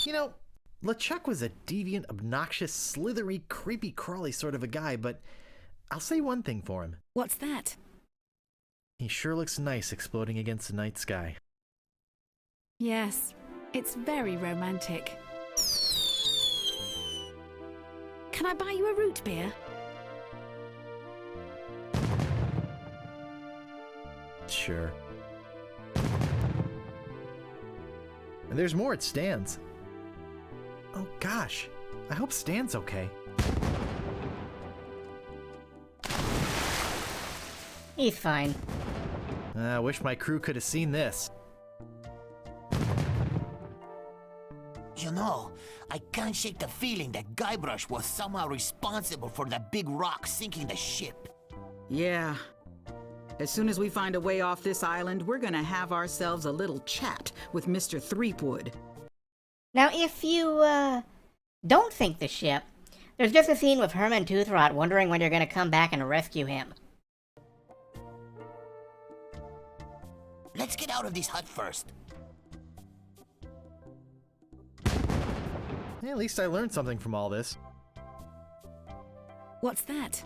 You know, LeChuck was a deviant, obnoxious, slithery, creepy crawly sort of a guy, but I'll say one thing for him. What's that? He sure looks nice exploding against the night sky. Yes, it's very romantic. Can I buy you a root beer? Sure. And there's more at Stan's. Oh gosh, I hope Stan's okay. He's fine. I wish my crew could have seen this. You know, I can't shake the feeling that Guybrush was somehow responsible for that big rock sinking the ship. Yeah. As soon as we find a way off this island, we're gonna have ourselves a little chat with Mr. Threepwood. Now, if you, don't sink the ship, there's just a scene with Herman Toothrot wondering when you're gonna come back and rescue him. Let's get out of this hut first. At least I learned something from all this. What's that?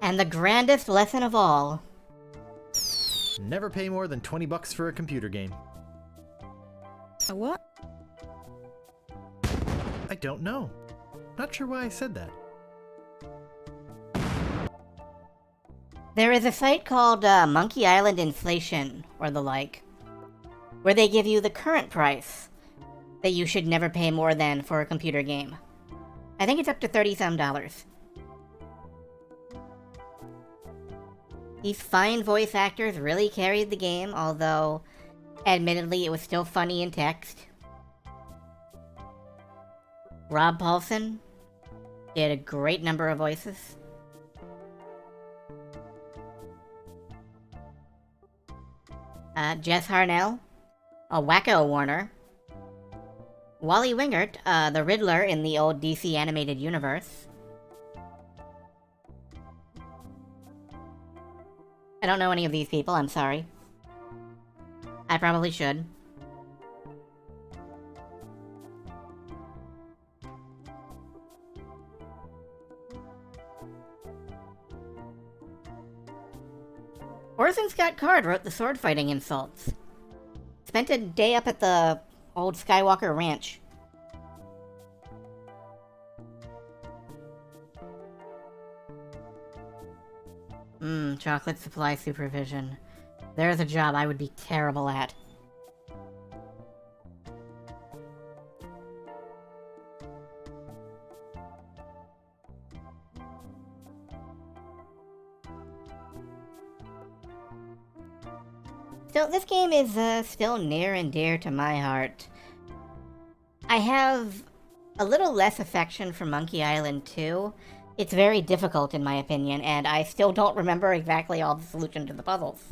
And the grandest lesson of all. Never pay more than $20 for a computer game. A what? I don't know. Not sure why I said that. There is a site called Monkey Island Inflation, or the like, where they give you the current price that you should never pay more than for a computer game. I think it's up to $30-some. These fine voice actors really carried the game, although, admittedly, it was still funny in text. Rob Paulson did a great number of voices. Jess Harnell, a wacko Warner. Wally Wingert, the Riddler in the old DC animated universe. I don't know any of these people, I'm sorry. I probably should. Orson Scott Card wrote the sword fighting insults. Spent a day up at the old Skywalker Ranch. Chocolate supply supervision. There's a job I would be terrible at. Still, this game is still near and dear to my heart. I have a little less affection for Monkey Island 2. It's very difficult in my opinion, and I still don't remember exactly all the solutions to the puzzles.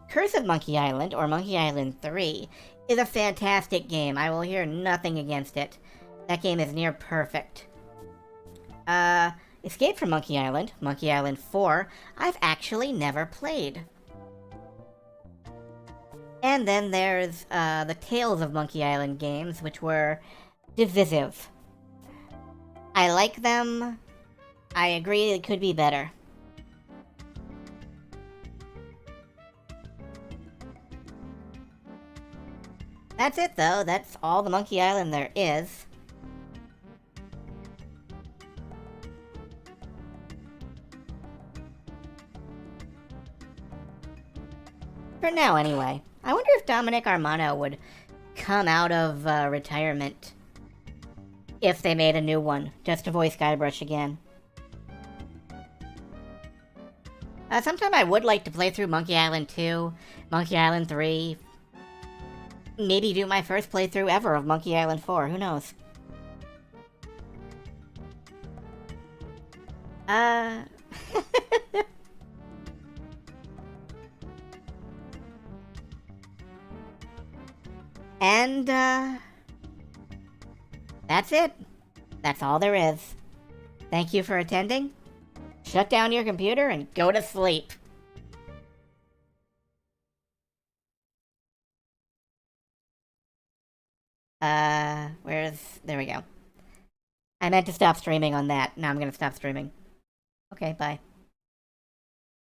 Curse of Monkey Island, or Monkey Island 3, is a fantastic game. I will hear nothing against it. That game is near perfect. Escape from Monkey Island 4, I've actually never played. And then there's the Tales of Monkey Island games, which were divisive. I like them. I agree it could be better. That's it, though. That's all the Monkey Island there is. For now, anyway. I wonder if Dominic Armano would come out of retirement if they made a new one, just to voice Guybrush again. Sometime I would like to play through Monkey Island 2, Monkey Island 3, maybe do my first playthrough ever of Monkey Island 4, who knows? And, that's it. That's all there is. Thank you for attending. Shut down your computer and go to sleep. There we go. I meant to stop streaming on that. Now I'm gonna stop streaming. Okay, bye.